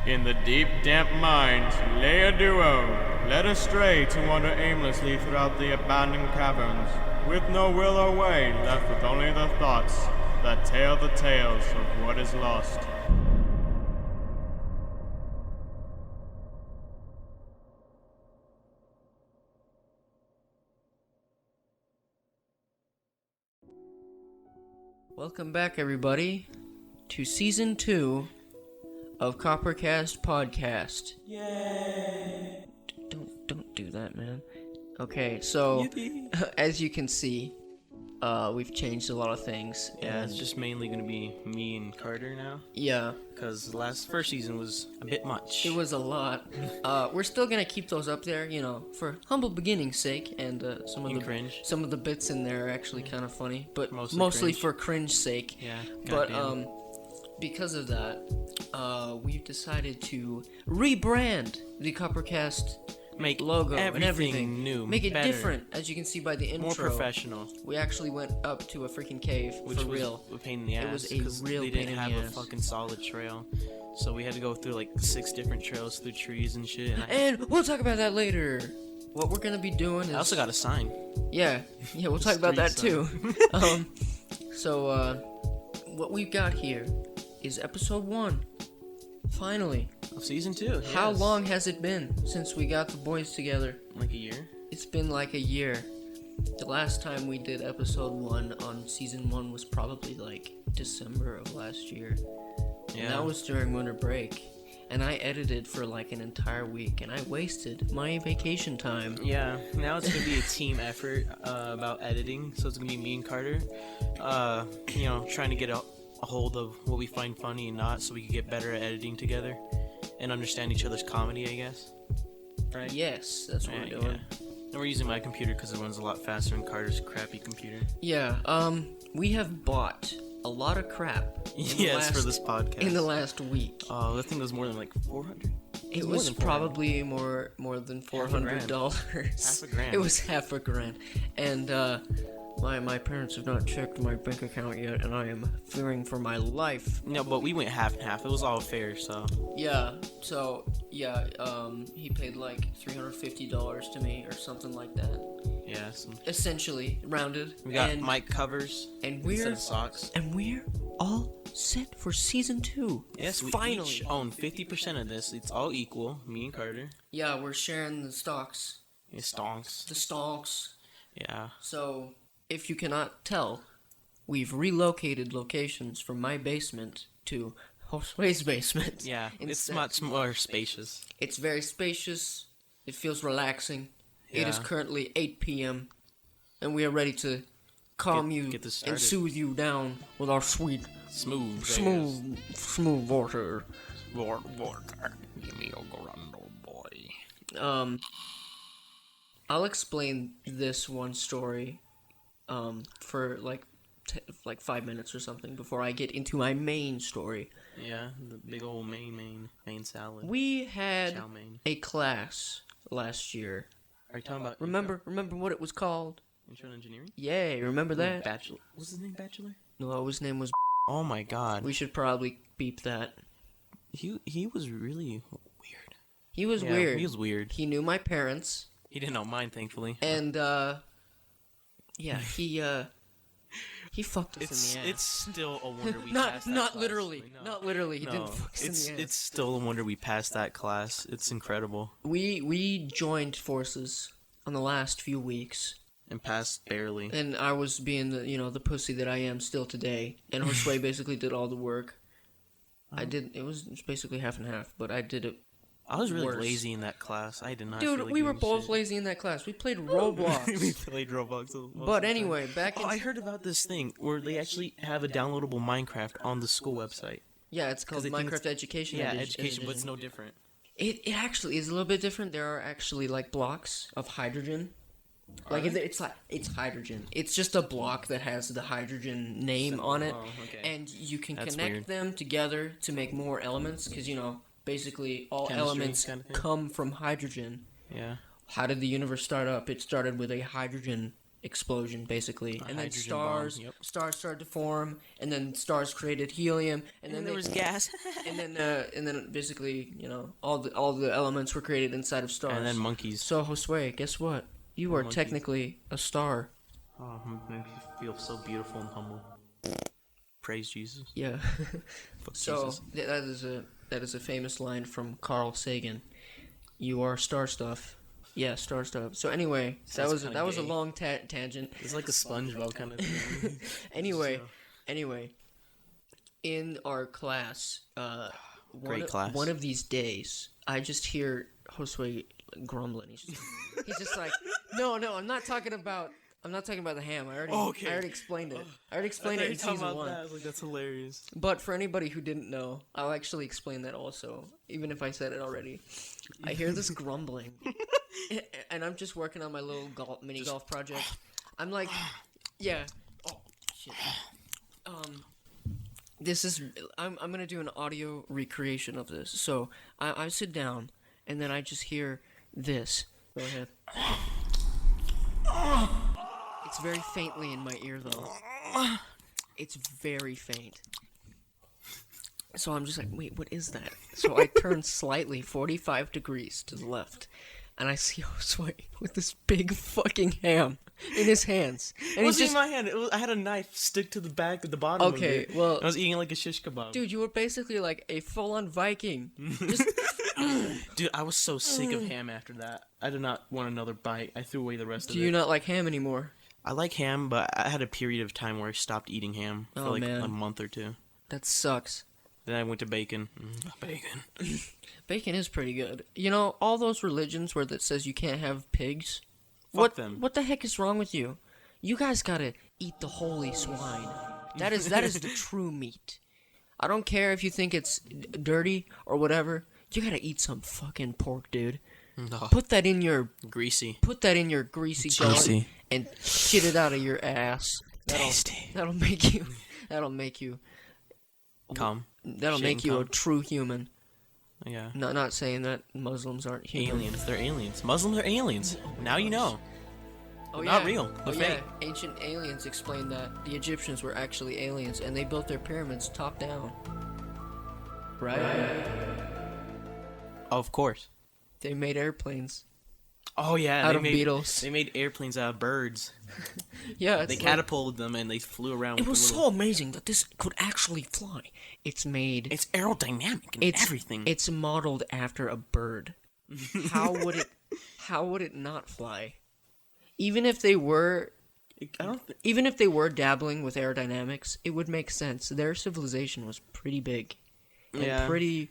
In the deep, damp mines lay a duo, led astray to wander aimlessly throughout the abandoned caverns, with no will or way, left with only the thoughts that tell the tales of what is lost. Welcome back, everybody, to Season 2 of CopperCast Podcast. Yay! Don't do that, man. Okay, so, as you can see, we've changed a lot of things. Yeah, it's just mainly gonna be me and Carter now. Yeah. Because the first season was a bit much. It was a lot. We're still gonna keep those up there, you know, for humble beginning's sake, and some of the bits in there are actually kind of funny, but mostly for cringe's sake. Yeah. But because of that, we've decided to rebrand the CopperCast logo and everything new, make it better, different, as you can see by the intro. more professional. We actually went up to a freaking cave, which for was real. a pain in the ass. It was a real they pain didn't in have the a ass. fucking solid trail, so we had to go through like 6 different trails through trees and shit. And we'll talk about that later. What we're gonna be doing is I also got a sign. Yeah, we'll talk about that too. So what we've got here is episode 1. Finally. Of season 2. How yes. long has it been since we got the boys together? Like a year? It's been like a year. The last time we did episode 1 on season 1 was probably like December of last year. Yeah. And that was during winter break. And I edited for like an entire week, and I wasted my vacation time. Yeah, now it's gonna be a team effort about editing, so it's gonna be me and Carter, trying to get a hold of what we find funny and not, so we can get better at editing together and understand each other's comedy, I guess. Right? Yes, that's what we're doing. Yeah. And we're using my computer because it runs a lot faster than Carter's crappy computer. Yeah, we have bought a lot of crap. Yes, for this podcast. In the last week. Oh, that thing was more than like 400. It was probably more than $400. $500. It was $500. And my parents have not checked my bank account yet, and I am fearing for my life. No, but we went half and half. It was all fair, so. Yeah. So he paid like $350 to me or something like that. Yeah. Essentially rounded. We got mic covers and instead of socks. And we're all set for season 2. Yes, we finally each own 50% of this. It's all equal. Me and Carter. Yeah, we're sharing the stocks. The stonks. The stonks. Yeah. So, if you cannot tell, we've relocated locations from my basement to Josue's basement. Yeah, it's much more spacious. It's very spacious. It feels relaxing. Yeah. It is currently 8 p.m. and we are ready to calm you and soothe you down with our sweet, smooth water. Water. Give me a grundle, boy. I'll explain this one story, for like 5 minutes or something before I get into my main story. Yeah, the big old main salad. We had a class last year. Are you talking about? Remember what it was called? Intro to engineering? Yeah, remember that? Bachelor. Was his name Bachelor? No, his name was. Oh my god. We should probably beep that. He was really weird. He was weird. He was weird. He knew my parents. He didn't know mine, thankfully. And he fucked us in the ass. It's still a wonder we Not passed that class. literally. No. Not literally. He didn't fuck us in the ass. It's still a wonder we passed that class. It's incredible. We joined forces on the last few weeks. And passed barely. And I was being the pussy that I am still today. And Josue basically did all the work. It was basically half and half, but I did it. I was really lazy in that class. I did not. Dude, we were both lazy in that class. We played Roblox. We played Roblox. But anyway, I heard about this thing where they actually have a downloadable Minecraft on the school website. Yeah, it's called Minecraft Education. Yeah, education, but it's no different. It actually is a little bit different. There are actually like blocks of hydrogen. Like it's hydrogen. It's just a block that has the hydrogen name on it, and you can connect them together to make more elements. Because basically all elements kind of come from hydrogen. Yeah. How did the universe start up? It started with a hydrogen explosion, basically, and then hydrogen bomb, yep. stars started to form, and then stars created helium, and then there was gas. and then basically, all the elements were created inside of stars. And then monkeys. So Josue, guess what? You are Monkeys. technically a star. Oh, it makes me feel so beautiful and humble. Praise Jesus. Yeah. Fuck So Jesus. that is a famous line from Carl Sagan. You are star stuff. Yeah, star stuff. So anyway, that was a long tangent. It's like a SpongeBob kind of thing. Anyway, in our class, Great class. one of these days, I just hear Josue grumbling. He's just like, no, I'm not talking about the ham. I already explained it. I already explained it in season 1. That. I was like, that's hilarious. But for anybody who didn't know, I'll actually explain that also, even if I said it already. I hear this grumbling, and I'm just working on my little mini golf project. I'm like, yeah. Oh shit. I'm gonna do an audio recreation of this. So I sit down, and then I just hear this. Go ahead. It's very faintly in my ear, though. It's very faint. So I'm just like, wait, what is that? So I turn slightly 45 degrees to the left, and I see Josue with this big fucking ham in his hands. And It wasn't in my hand. I had a knife stick to the back at the bottom of it. Okay, well... I was eating it like a shish kebab. Dude, you were basically like a full-on Viking. Just... Dude, I was so sick of ham after that. I did not want another bite. I threw away the rest of it. Do you not like ham anymore? I like ham, but I had a period of time where I stopped eating ham for a month or two. That sucks. Then I went to bacon. Bacon. Bacon is pretty good. All those religions where that says you can't have pigs. Fuck them. What the heck is wrong with you? You guys gotta eat the holy swine. That is the true meat. I don't care if you think it's dirty or whatever. You gotta eat some fucking pork, dude. No. Put that in your greasy. Put that in your greasy gullet and shit it out of your ass. Tasty. That'll make you. Come. That'll make you a true human. Yeah. Not saying that Muslims aren't human. Aliens. They're aliens. Muslims are aliens. Now you know. Oh, Not real. They're fake. Yeah. Ancient aliens explained that the Egyptians were actually aliens, and they built their pyramids top down. Right? Of course. They made airplanes. Oh yeah, Out of beetles. They made airplanes out of birds. Yeah, they catapulted them and they flew around. It was so amazing that this could actually fly. It's aerodynamic and everything. It's modeled after a bird. How would it not fly? Even if they were dabbling with aerodynamics, it would make sense. Their civilization was pretty big. And pretty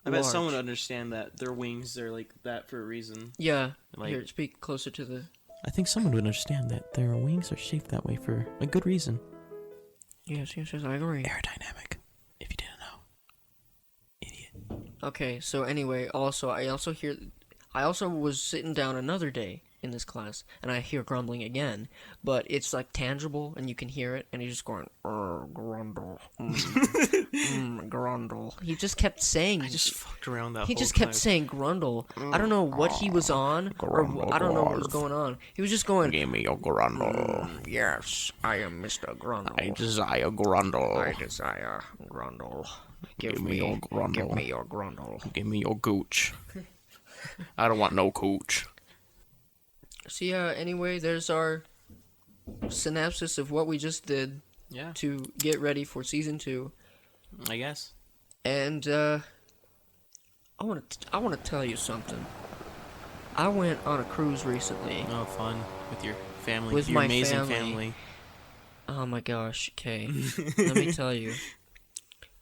I bet large. someone would understand that their wings are like that for a reason. Yeah. Here, speak closer to the... I think someone would understand that their wings are shaped that way for a good reason. Yes, I agree. Aerodynamic. If you didn't know. Idiot. Okay, so anyway, I also was sitting down another day in this class, and I hear grumbling again, but it's like tangible, and you can hear it, and he's just going, grundle, grundle. He just kept saying... I just fucked around that whole time. He just kept saying grundle. I don't know what he was on, or I don't know what was going on. He was just going... Give me your grundle. Yes, I am Mr. Grundle. I desire grundle. I desire grundle. Give me your grundle. Give me your grundle. Give me your gooch. I don't want no cooch. So yeah, anyway, there's our synopsis of what we just did to get ready for season 2. I guess. And I want to tell you something. I went on a cruise recently. Oh, fun with your family. With your my amazing family. Oh my gosh, okay. Let me tell you.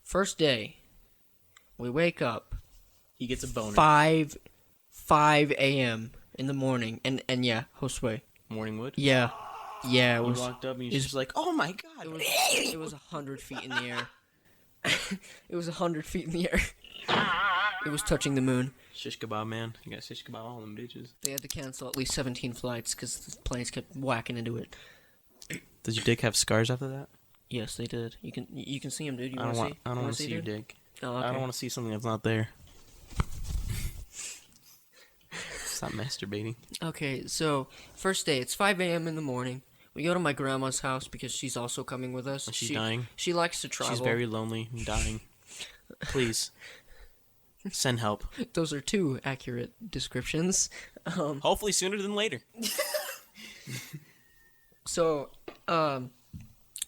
First day, we wake up. He gets a boner. 5 a.m. in the morning, and yeah, Josue. Morning wood? Yeah, it was. You walked up and you just like, oh my god. It was 100 feet in the air. It was 100 feet in the air. It was touching the moon. Shish kebab, man. You got shish kebab all them bitches. They had to cancel at least 17 flights because the planes kept whacking into it. Does your dick have scars after that? Yes, they did. You can see them, dude. I don't want to see your dick. Oh, okay. I don't want to see something that's not there. Stop masturbating. Okay, so first day, it's 5 a.m. in the morning. We go to my grandma's house because she's also coming with us. She's dying. She likes to travel. She's very lonely and dying. Please. Send help. Those are two accurate descriptions. Hopefully sooner than later. So,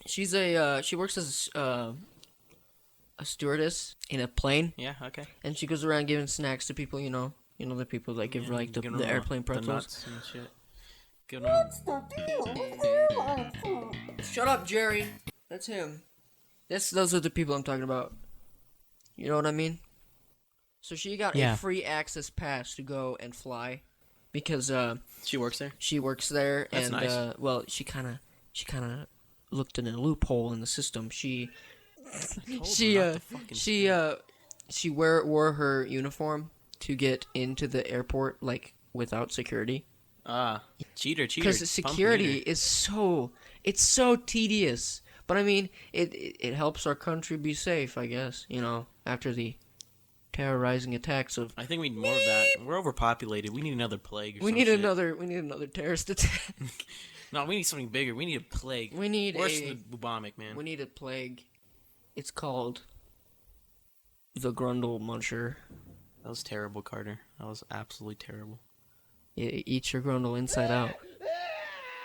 she works as a stewardess in a plane. Yeah, okay. And she goes around giving snacks to people, the people that give like the airplane pretzels. The nuts and shit. Give them... Shut up, Jerry. That's him. Those are the people I'm talking about. You know what I mean? So she got a free access pass to go and fly because she works there. She works there. That's and nice. Well, she kind of looked in a loophole in the system. She wore her uniform to get into the airport like without security. Cheater. Because security is so tedious. But I mean, it helps our country be safe, I guess. After the terrorizing attacks of. I think we need more of that. We're overpopulated. We need another plague. We need another terrorist attack. No, we need something bigger. We need a plague. We need worse than the bubonic, man. We need a plague. It's called the Grundle Muncher. That was terrible, Carter. That was absolutely terrible. It eats your Grundle inside out,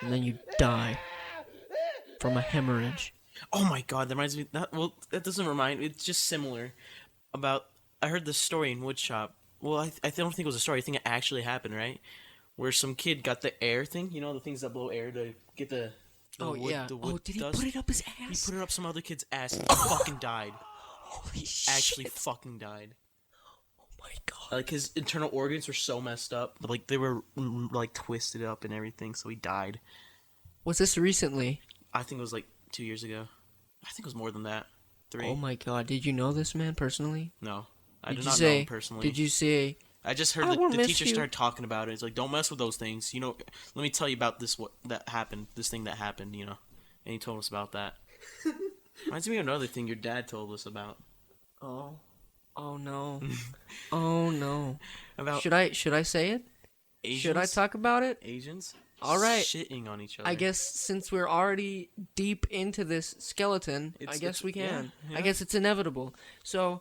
and then you die from a hemorrhage. Oh my God, that reminds me. That doesn't remind. It's just similar. I heard this story in woodshop. Well, I don't think it was a story. I think it actually happened, right? Where some kid got the air thing. The things that blow air to get the wood, yeah. The wood did dust. He put it up his ass? He put it up some other kid's ass and he fucking died. Holy shit. Actually fucking died. Oh my God. Like, his internal organs were so messed up. Like, they were, like, twisted up and everything, so he died. Was this recently? I think it was, like, 2 years ago. I think it was more than that. 3. Oh my God. Did you know this man personally? No. I did not know him personally. Did you say... I just heard the teacher start talking about it. It's like, don't mess with those things. Let me tell you about this thing that happened, And he told us about that. Reminds me of another thing your dad told us about. Oh no. Oh no. About Should I say it? Asians? Should I talk about it? Asians? All right. Shitting on each other. I guess since we're already deep into this skeleton, I guess we can. Yeah. I guess it's inevitable. So,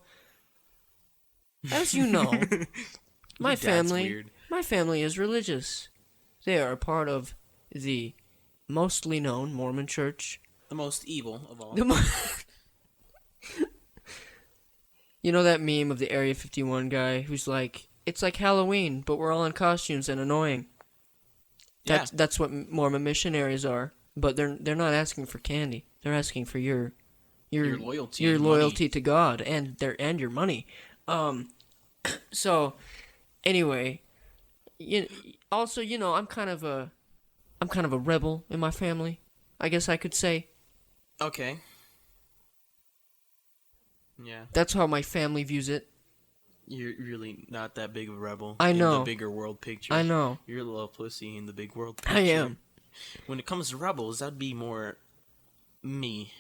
as you know, my family is religious. They are a part of the mostly known Mormon Church. The most evil of all. You know that meme of the Area 51 guy who's like, it's like Halloween, but we're all in costumes and annoying. That's what Mormon missionaries are. But they're not asking for candy. They're asking for your loyalty to God and your money. So anyway, also, I'm kind of a rebel in my family, I guess I could say. Okay. Yeah. That's how my family views it. You're really not that big of a rebel. I know. In the bigger world picture. I know. You're a little pussy in the big world picture. I am. When it comes to rebels, that'd be more me.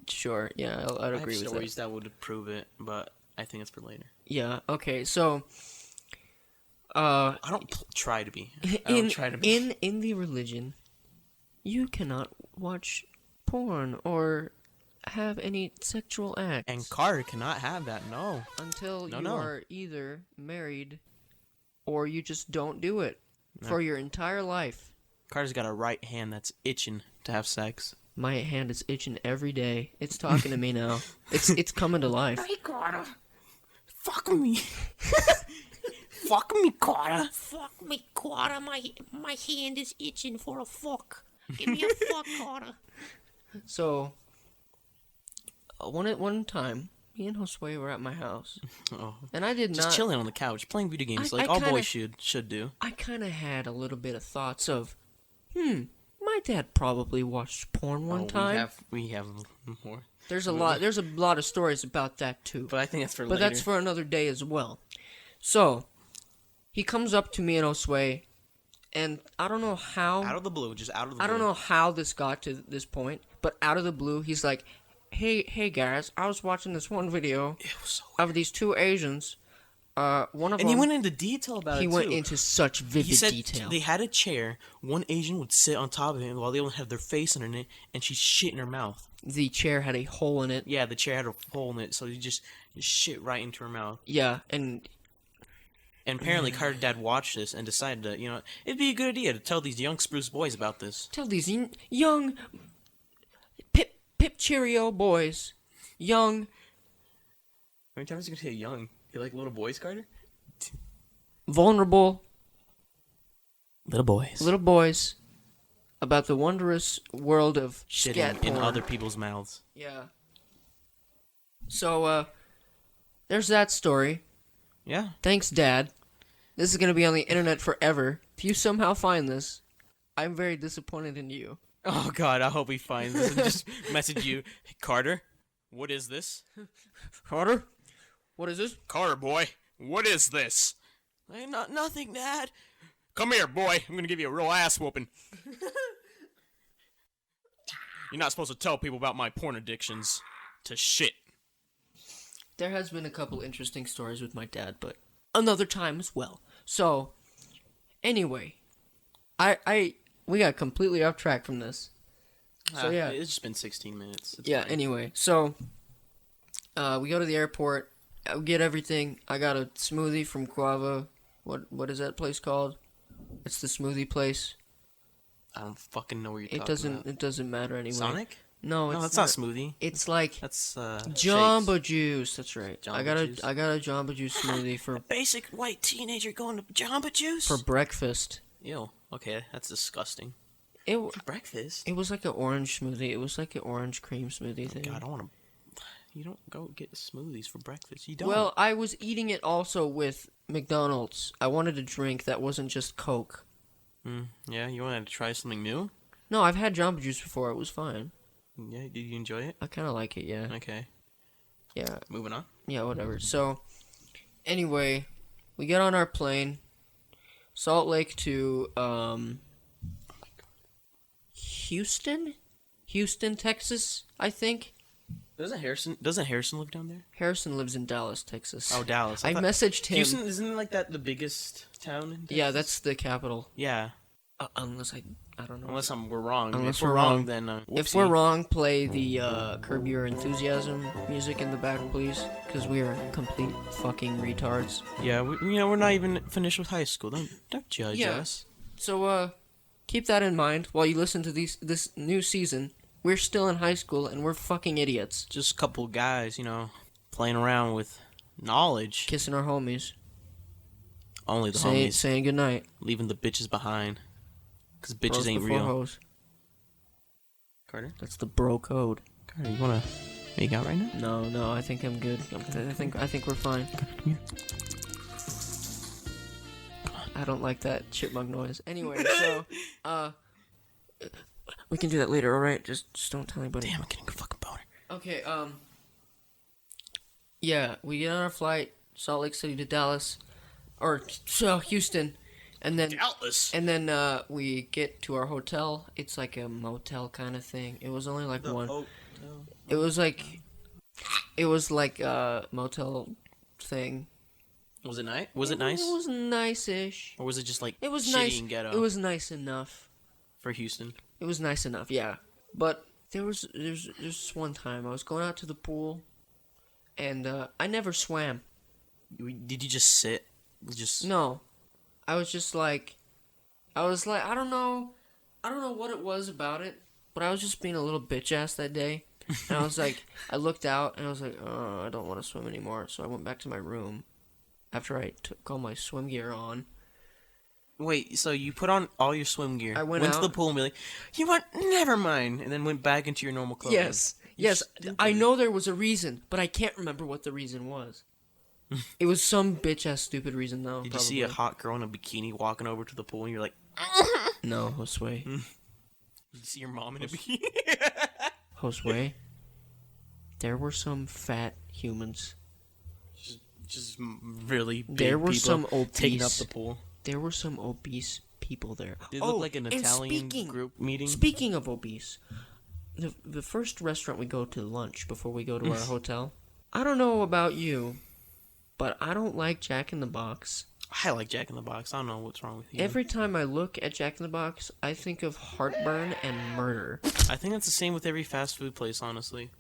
Sure, yeah, I'd agree with that. I have stories that would prove it, but I think it's for later. Yeah, okay, so... I don't try to be. In the religion, you cannot watch porn or have any sexual acts. And Carter cannot have that, no. Until you are either married or you just don't do it for your entire life. Carter's got a right hand that's itching to have sex. My hand is itching every day. It's talking to me now. It's coming to life. Hey, Carter. Fuck me. Fuck me, Carter. Fuck me, Carter. My hand is itching for a fuck. Give me a fuck, Carter. So, one time, me and Josue were at my house. Oh. And I did just chilling on the couch, playing video games like all boys should do. I kind of had a little bit of thoughts of, my dad probably watched porn one time. We have more. There's a lot of stories about that too. But I think that's for later. But that's for another day as well. So, he comes up to me and Josue, and I don't know how... Out of the blue, just out of the blue. I don't know how this got to this point, but out of the blue, he's like, Hey guys, I was watching this one video of these two Asians One of And them. he went into detail about He it, went too. into such vivid He said detail. they had a chair. One Asian would sit on top of it while they would have their face under it, and she'd shit in her mouth. The chair had a hole in it. Yeah, the chair had a hole in it, so he just shit right into her mouth. Yeah, and apparently Carter's dad watched this and decided that, it'd be a good idea to tell these young spruce boys about this. tell these young Pip Cheerio boys, young, How many times are you gonna say young? You like little boys, Carter? vulnerable Little boys. little boys about the wondrous world of scat Shitting in porn. other people's mouths. Yeah. So, there's that story. Yeah. Thanks, Dad. This is gonna be on the internet forever. If you somehow find this, I'm very disappointed in you. Oh God, I hope he finds this and just message you, hey, Carter. What is this? Carter, what is this? Carter, boy, what is this? Hey, nothing, Dad. Come here, boy. I'm gonna give you a real ass whooping. You're not supposed to tell people about my porn addictions to shit. There has been a couple interesting stories with my dad, but another time as well. So, anyway, we got completely off track from this. So yeah, It's just been 16 minutes. It's yeah. fine. Anyway, so we go to the airport. I get everything. I got a smoothie from Guava. What is that place called? It's the smoothie place. I don't fucking know what you're It talking about. It doesn't matter anyway. Sonic? No, No, it's that's not smoothie. It's like That's Jamba shakes. Juice. That's right. I got Jamba Juice. a Jamba Juice smoothie for Basic white teenager going to Jamba Juice? for breakfast. Ew. Okay, that's disgusting. It For breakfast? it was like an orange smoothie. It was like an orange cream smoothie thing. God, I don't want to. You don't go get smoothies for breakfast. You don't. Well, I was eating it also with McDonald's. I wanted a drink that wasn't just Coke. Yeah, you wanted to try something new? No, I've had Jamba Juice before. It was fine. Yeah, did you enjoy it? I kind of like it. Yeah. Okay, Yeah. moving on. Yeah. Whatever. So, anyway, we get on our plane, Salt Lake to Houston, Texas. I think Doesn't Harrison live down there? Harrison lives in Dallas, Texas. Oh, Dallas. I thought- messaged him. Houston, isn't like that the biggest town in Texas? Yeah, that's the capital. Yeah, Unless I don't know. unless we're wrong. Unless if we're we're wrong, wrong. then If whoopsie. we're wrong, play the Curb Your Enthusiasm music in the back, please, because we are complete fucking retards. Yeah, we're not even finished with high school. Don't judge Yeah. us. So, keep that in mind while you listen to this new season. We're still in high school and we're fucking idiots. Just a couple guys, playing around with knowledge. Kissing our homies. Only the homies. Saying goodnight. Leaving the bitches behind. Because bitches Bros ain't before real. hoes. Carter? That's the bro code. Carter, you wanna make out right now? No, I think I'm good. I think we're fine. Come here. I don't like that chipmunk noise. Anyway, so, we can do that later, alright? Just don't tell anybody. Damn, I'm getting a fucking boner. Okay, yeah, we get on our flight, Salt Lake City to Dallas, or Houston, and then Doubtless. we get to our hotel. It's like a motel kind of thing. It was only like one. Oh, It was like a motel thing. was it nice? Was it nice? It was nice-ish. Or was it just like It was shitty nice. and ghetto It was nice enough. for Houston? It was nice enough, yeah. But there's this one time I was going out to the pool, and I never swam. Did you just sit? No, I was like, I don't know what it was about it, but I was just being a little bitch ass that day. And I was like, I looked out and I was like, oh, I don't want to swim anymore. So I went back to my room after I took all my swim gear on. Wait, so you put on all your swim gear, I went to the out- pool and be like, you know what, never mind, and then went back into your normal clothes. Yes, I know there was a reason, but I can't remember what the reason was. It was some bitch ass stupid reason though. Did you see a hot girl in a bikini walking over to the pool and you're like, No, Josue. did you see your mom in a bikini? Josue. There were some fat humans. Just really big There were people some taking up obese- the pool. There were some obese people there. Did it look like an and Italian group meeting? Speaking of obese, the first restaurant we go to lunch before we go to our hotel. I don't know about you, but I don't like Jack in the Box. I like Jack in the Box. I don't know what's wrong with you. Every time I look at Jack in the Box, I think of heartburn and murder. I think that's the same with every fast food place, honestly.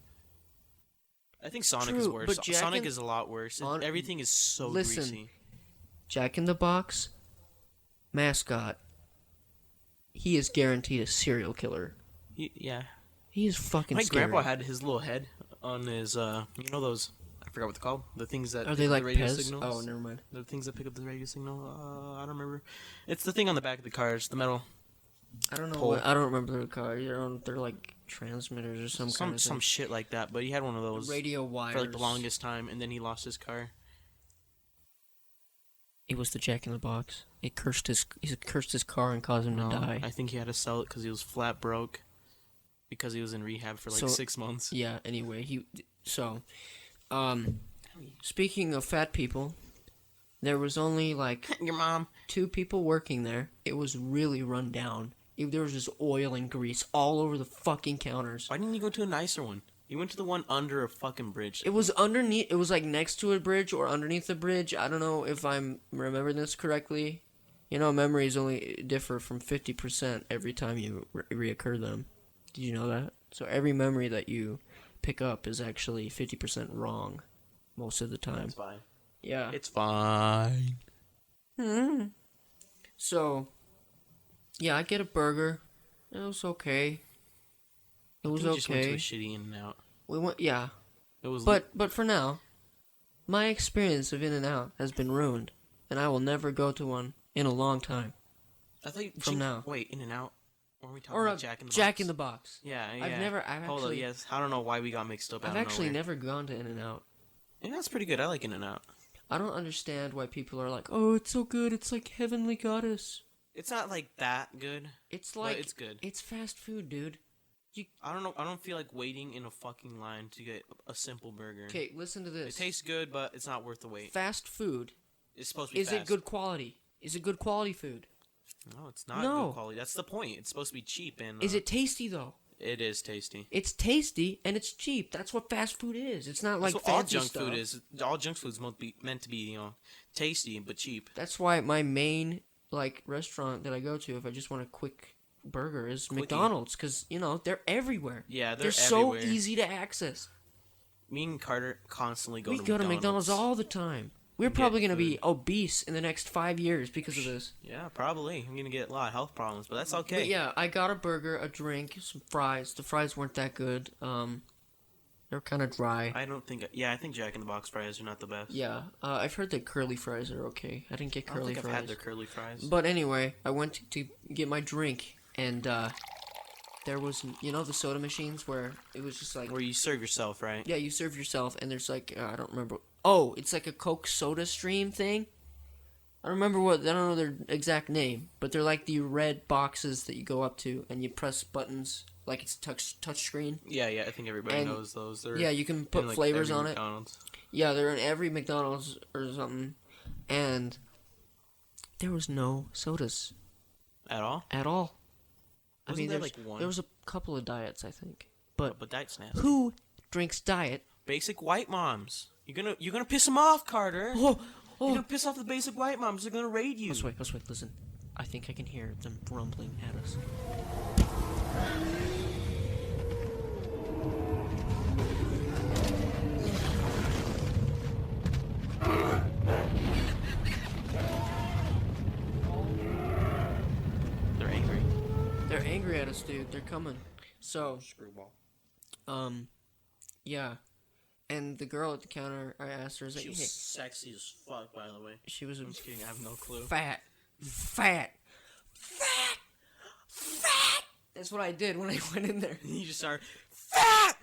I think Sonic is True, worse. but Sonic is a lot worse. Everything is so greasy. Jack in the Box mascot, he is guaranteed a serial killer. Yeah. He is fucking My scary. grandpa had his little head on his, you know those, I forgot what they're called. The things that Are pick they up like the radio Pez? signals. Oh, never mind. The things that pick up the radio signal. I don't remember. It's the thing on the back of the cars, the metal. I don't know. Pole. I don't remember the car. They're like transmitters or some kind of some thing. shit like that. But he had one of those Radio wires. for like the longest time, and then he lost his car. It was the Jack in the Box. It cursed his car and caused him to die. I think he had to sell it because he was flat broke. Because he was in rehab for like 6 months. Yeah. Anyway, speaking of fat people, there was only like Your mom. 2 people working there. It was really run down. There was just oil and grease all over the fucking counters. Why didn't you go to a nicer one? You went to the one under a fucking bridge. It was underneath. It was like next to a bridge or underneath the bridge. I don't know if I'm remembering this correctly. You know, memories only differ from 50% every time you reoccur them. Did you know that? So every memory that you pick up is actually 50% wrong most of the time. It's fine. Yeah. It's fine. So, yeah, I get a burger. It was okay. It was We just went to okay. a shitty In-N-Out. We went, yeah. It was. But for now, my experience of In-N-Out has been ruined, and I will never go to one in a long time. I thought from now. Wait, In-N-Out. Or are we talking Or about a Jack in the Box? Jack in the Box. Yeah. I've Hold actually, on, yes. I don't know why we got mixed up. I've actually never gone to In-N-Out. In-N-Out's pretty good. I like In-N-Out. I don't understand why people are like, oh, it's so good. It's like Heavenly Goddess. It's not like that good. It's like But it's good. It's fast food, dude. I don't know. I don't feel like waiting in a fucking line to get a simple burger. Okay, listen to this. It tastes good, but it's not worth the wait. Fast food. It's supposed to be Is fast. it good quality? Is it good quality food? No, it's not No. good quality. That's the point. It's supposed to be cheap and. Is it tasty though? It is tasty. It's tasty and it's cheap. That's what fast food is. It's not like That's what all fancy junk stuff. food is. All junk food's meant to be, tasty but cheap. That's why my main restaurant that I go to if I just want a quick burger is McDonald's, because they're everywhere. Yeah, they're so everywhere. easy to access. Me and Carter constantly go We to go McDonald's. to McDonald's all the time. We're probably going to be obese in the next 5 years because of this. Yeah, probably. I'm gonna get a lot of health problems, but that's okay. But yeah, I got a burger, a drink, some fries. The fries weren't that good. They're kind of dry. I don't think. Yeah, I think Jack in the Box fries are not the best. Yeah, I've heard that curly fries are okay. I didn't get I don't curly think fries. I've had their curly fries. But anyway, I went to get my drink, and there was, the soda machines where it was just like... Where you serve yourself, right? Yeah, you serve yourself, and there's like, I don't remember. Oh, it's like a Coke soda stream thing? I don't know their exact name, but they're like the red boxes that you go up to, and you press buttons like it's touch screen. Yeah, I think everybody And knows those. They're yeah, you can put in, flavors every on McDonald's. it. Yeah, they're in every McDonald's or something, and there was no sodas At all? at all. Wasn't there, like, one? There was a couple of diets, I think, but But that's nasty. who drinks diet? Basic white moms. You're gonna piss them off, Carter. Oh, You're gonna piss off the basic white moms. They're gonna raid you. Let's wait, listen. I think I can hear them rumbling at us. They're angry. They're angry at us, dude. They're coming. So, Screwball. yeah. And the girl at the counter, I asked her, I was like, She was hey, sexy as fuck, by the way. she was I'm just kidding. I have no clue. fat. That's what I did when I went in there. You just start fat.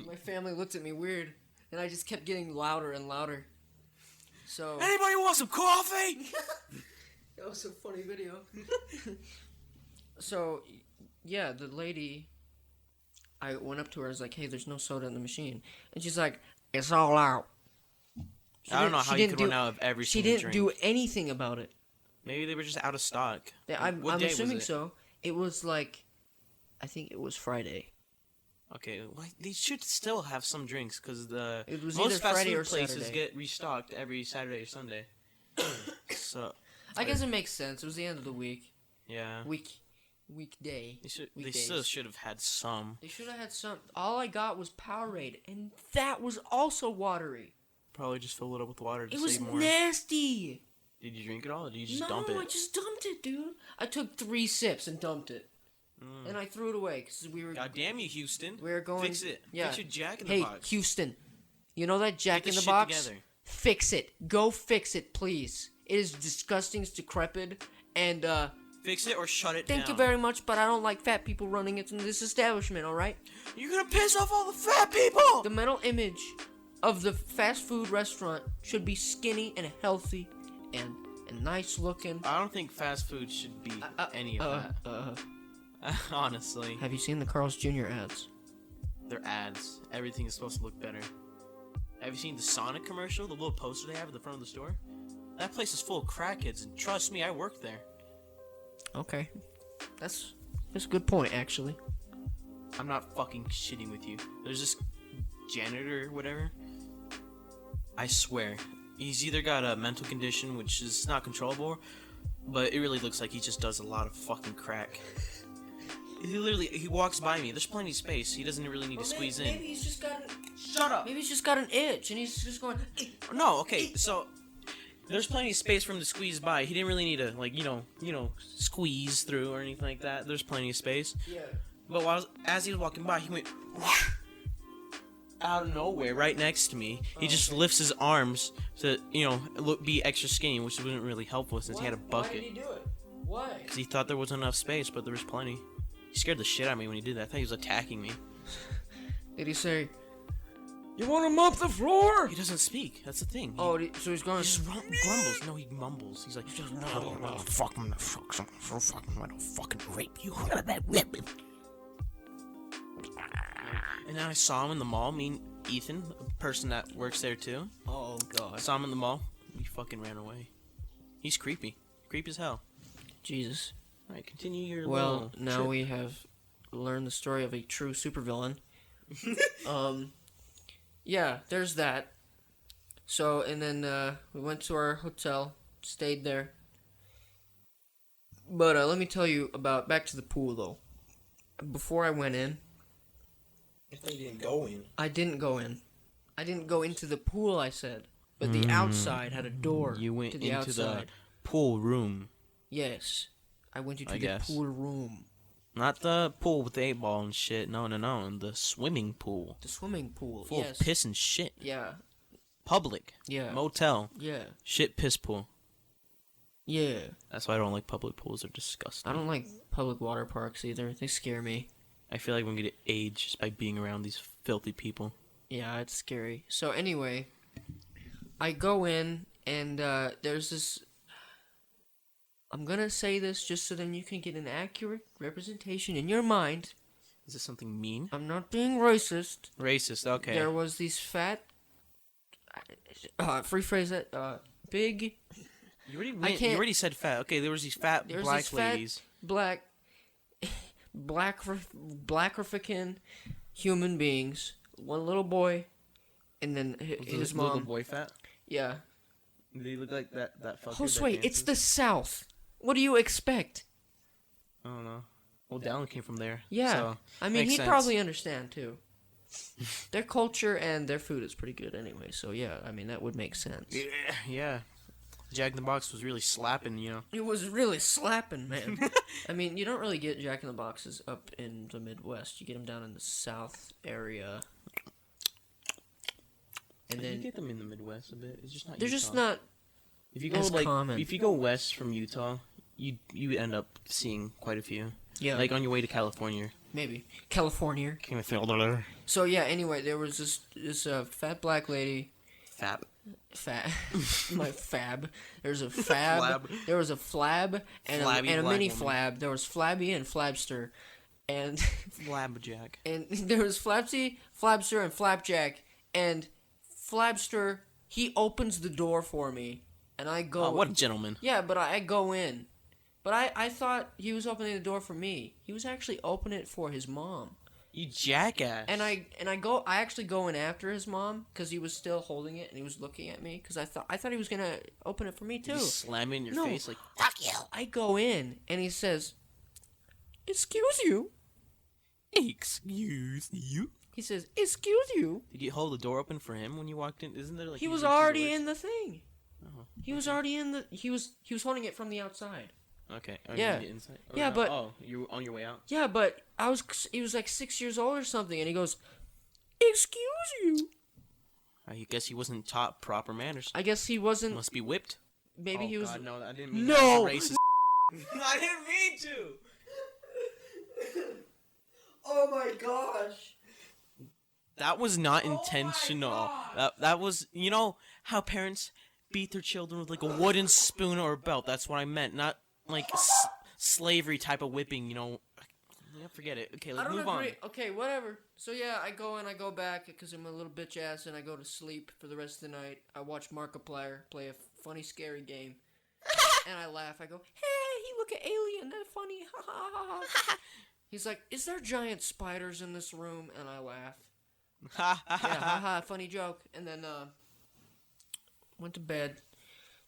My family looked at me weird, and I just kept getting louder and louder. So Anybody want some coffee? that was a funny video. So, yeah, the lady, I went up to her. I was like, "Hey, there's no soda in the machine," and she's like, "It's all out." I don't know how you could run out of every She single didn't drink. do anything about it. Maybe they were just out of stock. I'm What day was assuming it? so. It was like, I think it was Friday. Okay, well, they should still have some drinks because It was most either fast Friday food or places Saturday. get restocked every Saturday or Sunday. So I guess it makes sense. It was the end of the week. yeah, Weekday. they Weekdays. still should have had some. They should have had some. All I got was Powerade, and that was also watery. Probably just fill it up with water to It was save more. nasty. Did you drink it all, or did you just No, dump it? I just dumped it, dude. I took 3 sips and dumped it, and I threw it away because we were. God damn you, Houston! We were going. Fix it. Yeah. Fix your Jack in Hey, the Box. Houston, you know that Jack Get in this the shit Box? together. Fix it. Go fix it, please. It is disgusting. It's decrepit, and Fix it or shut it thank down. you very much, but I don't like fat people running into this establishment. All right. You're gonna piss off all the fat people. The mental image of the fast food restaurant should be skinny and healthy and nice looking. I don't think fast food should be any of that. Honestly, Have you seen the Carl's Jr. ads? they're ads. Everything is supposed to look better. Have you seen the Sonic commercial? The little poster they have at the front of the store? That place is full of crackheads, and trust me, I work there. Okay, that's a good point, actually. I'm not fucking shitting with you. There's this janitor or whatever. I swear, he's either got a mental condition, which is not controllable, but it really looks like he just does a lot of fucking crack. He walks by me. There's plenty of space. He doesn't really need to squeeze in. Maybe he's just got Shut up. maybe he's just got an itch, and he's just going. No, okay, so there's plenty of space for him to squeeze by. He didn't really need to squeeze through or anything like that. There's plenty of space. Yeah. But as he was walking by, he went whoosh, out of nowhere, right next to me. He just lifts his arms to be extra skinny, which wasn't really helpful since he had a bucket. Why did he do it? Why? Because he thought there wasn't enough space, but there was plenty. He scared the shit out of me when he did that. I thought he was attacking me. Did he say, "You want to mop the floor"? He doesn't speak. That's the thing. Oh, so he's going. He just grumbles. No, he mumbles. He's like, I'm gonna fucking rape you. And then I saw him in the mall. Me and Ethan, a person that works there too. Oh God. I saw him in the mall. We fucking ran away. He's creepy. Creepy as hell. Jesus. Alright, continue your Well, little now trip. we have learned the story of a true supervillain. Yeah, there's that. So, and then we went to our hotel, stayed there. But let me tell you about back to the pool though. Before I went in, I thought you didn't go in. I didn't go in. I didn't go into the pool. I said, but the outside had a door. You went to the into outside. the pool room. Yes, I went into I the guess. pool room. Not the pool with the 8-ball and shit. No. The swimming pool. The swimming pool. Full yes. of piss and shit. Yeah. Public. Yeah. Motel. Yeah. Shit piss pool. Yeah. That's why I don't like public pools. They're disgusting. I don't like public water parks either. They scare me. I feel like I'm gonna get AIDS just by being around these filthy people. Yeah, it's scary. So anyway, I go in and there's this. I'm gonna say this just so then you can get an accurate representation in your mind. Is this something mean? I'm not being racist. Racist. Okay. There was these fat. Rephrase that. Big. You already I can't- You already said fat. Okay, there was these fat There's black these fat, ladies. black African human beings. One little boy, and then his mom. Little boy fat. Yeah. Do they look like that fucker? Josue, it's the South. What do you expect? I don't know. Well, Dallin came from there. Yeah. So, I mean, makes he'd sense. probably understand too. Their culture and their food is pretty good anyway. So yeah, I mean that would make sense. Yeah. Jack in the Box was really slapping, It was really slapping, man. I mean, you don't really get Jack in the Boxes up in the Midwest. You get them down in the South area. And You then get them in the Midwest a bit. It's just not. they're Utah. just not. If you go as common. if you go west from Utah, you end up seeing quite a few. Yeah, Like on your way to California. maybe California. Can I feel the So yeah. Anyway, there was this fat black lady. fat? Fat, my fab. There's a fab. Flab. There was a flab and Flabby a black mini woman. flab. There was flabby and flabster, and Flabjack. and there was flabsy, flabster, and flapjack. And flabster, he opens the door for me, and I go. Oh, what a gentleman. Yeah, but I go in. But I thought he was opening the door for me. He was actually opening it for his mom. You jackass. And I actually go in after his mom because he was still holding it and he was looking at me because I thought he was gonna open it for me too. You slam it in your No. face like, Fuck you. I go in and he says, "Excuse you." excuse you. He says, "Excuse you." Did you hold the door open for him when you walked in? Isn't there like He was usually two already doors? in the thing. Oh, He was already in the. He was holding it from the outside. okay. Oh, Yeah. you get inside? Or Yeah, no? but- Oh, you were on your way out. Yeah, but he was like 6 years old or something, and he goes, "Excuse you." I guess he wasn't taught proper manners. I guess he wasn't. Must be whipped. Maybe Oh, he was. God, no, I didn't mean No! that. Racist. I didn't mean to. Oh my gosh. That was not intentional. That was, you know how parents beat their children with like a wooden spoon or a belt. That's what I meant, not like slavery type of whipping. You know, yeah, forget it. Okay, I let's don't move agree. on. Okay, whatever. So yeah, I go and I go back because I'm a little bitch ass, and I go to sleep for the rest of the night. I watch Markiplier play a funny, scary game, and I laugh. I go, "Hey, he look at alien. That's funny." Ha ha ha ha. He's like, "Is there giant spiders in this room?" And I laugh. Ha ha Yeah, ha. haha, funny joke. And then went to bed.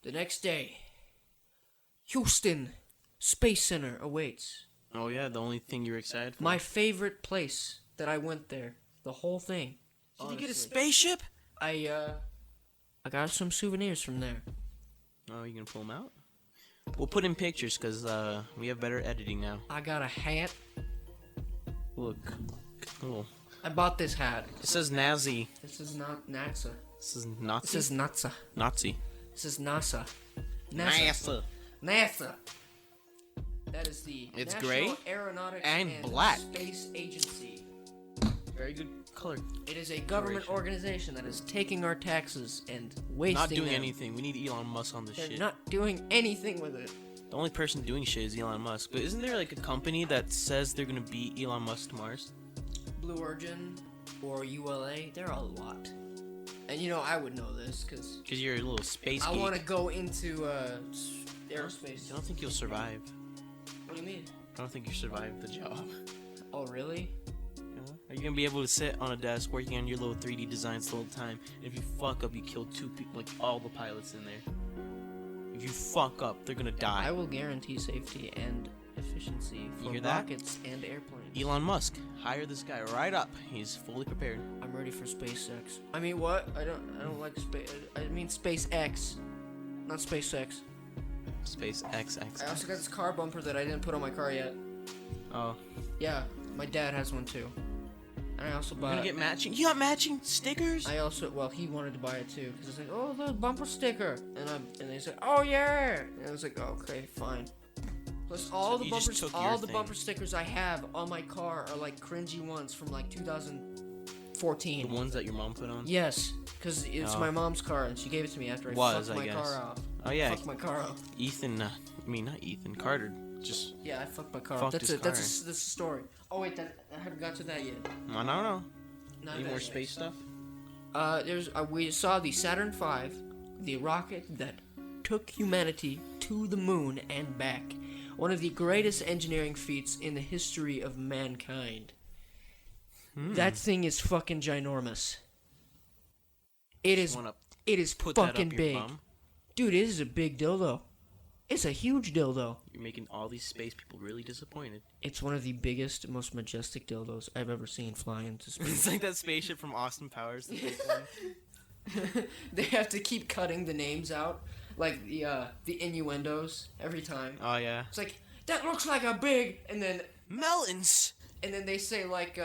The next day, Houston Space Center awaits. Oh yeah, the only thing you're excited for. My favorite place that I went there. The whole thing. Did you get a honestly. spaceship? I got some souvenirs from there. Oh, you gonna pull them out? We'll put in pictures because we have better editing now. I got a hat. Look, cool. I bought this hat. It says Nazi. This is not NASA. This is This Nazi. is NASA. Nazi. This is NASA. NASA. That is the It's National gray Aeronautics and black. Space Agency. Very good color. It is a government Coloration. organization that is taking our taxes and wasting Not doing them. anything. We need Elon Musk on this They're shit. not doing anything with it. The only person doing shit is Elon Musk. But isn't there like a company that says they're gonna beat Elon Musk to Mars? Blue Origin or ULA, there are a lot. And you know, I would know this because Because you're a little space I geek. want to go into aerospace. I don't think you'll survive. What do you mean? I don't think you survive the job. Oh, really? Are you gonna be able to sit on a desk working on your little 3D designs the whole time? And if you fuck up, you kill 2 people, like all the pilots in there. If you fuck up, they're gonna die. I will guarantee safety and efficiency for hear that? rockets and airplanes. Elon Musk, hire this guy right up. He's fully prepared. I'm ready for SpaceX. I mean, what? I don't like space. I mean SpaceX, not SpaceX. Space XX. I also got this car bumper that I didn't put on my car yet. Oh, Yeah, my dad has one too. And I also you're bought. gonna get matching. You got matching stickers. I also, well, he wanted to buy it too because it's like, oh, the bumper sticker, and they said, oh yeah, and I was like, oh, okay, fine. Plus all So the you just bumpers, took all your the thing. bumper stickers I have on my car are like cringy ones from like 2014. The ones that your mom put on. Yes, because it's Oh. my mom's car and she gave it to me after I Was, fucked I my car guess. off. Oh yeah, Fucked my car off. Ethan. I mean, not Ethan. Carter. Just. Yeah, I fucked my car off. Fucked That's his it. That's car. that's the story. Oh wait, I haven't got to that yet. I don't know. Not Any that more yet. space stuff? We saw the Saturn V, the rocket that took humanity to the moon and back. One of the greatest engineering feats in the history of mankind. That thing is fucking ginormous. It is. Wanna It is put that fucking up your big, bum? dude. It is a big dildo. It's a huge dildo. You're making all these space people really disappointed. It's one of the biggest, most majestic dildos I've ever seen fly into space. It's like that spaceship from Austin Powers. The big one. They have to keep cutting the names out, like the innuendos every time. Oh yeah. It's like that looks like a big, and then Melons. they say like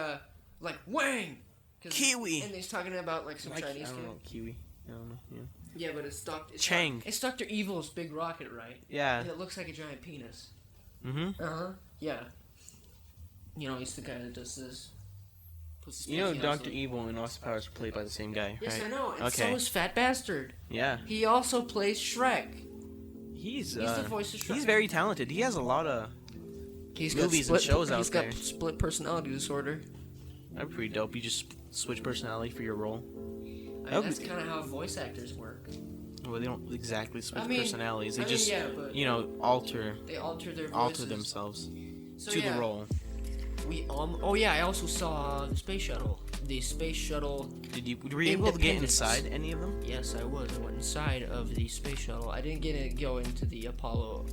Wang, 'cause- Kiwi. and he's talking about like some Like, Chinese I don't kid. know. Kiwi. I don't know. Yeah. Yeah, but it's Doctor Chang. It's Dr. Evil's big rocket, right? Yeah. And it looks like a giant penis. Mm-hmm. Uh huh. Yeah. You know, he's the guy that does this. Puts his You know, pinky out Dr. so- Evil and Austin Powers were played by the same guy, Yes, right? I know. And Okay. so is Fat Bastard. Yeah. He also plays Shrek. He's the voice of Shrek. He's very talented. He has a lot of. He's Movies and shows out He's there. got split personality disorder. That'd be pretty dope. You just switch personality for your role. I mean, that's kind of how voice actors work. Well, they don't exactly switch I mean- personalities. They I mean, just, yeah, but- you know, alter They alter their voices. themselves So, to yeah. the role. Oh yeah, I also saw the space shuttle. The space shuttle. Were you able to get Independence. inside any of them? Yes, I was. I went inside of the space shuttle. I didn't go into the Apollo.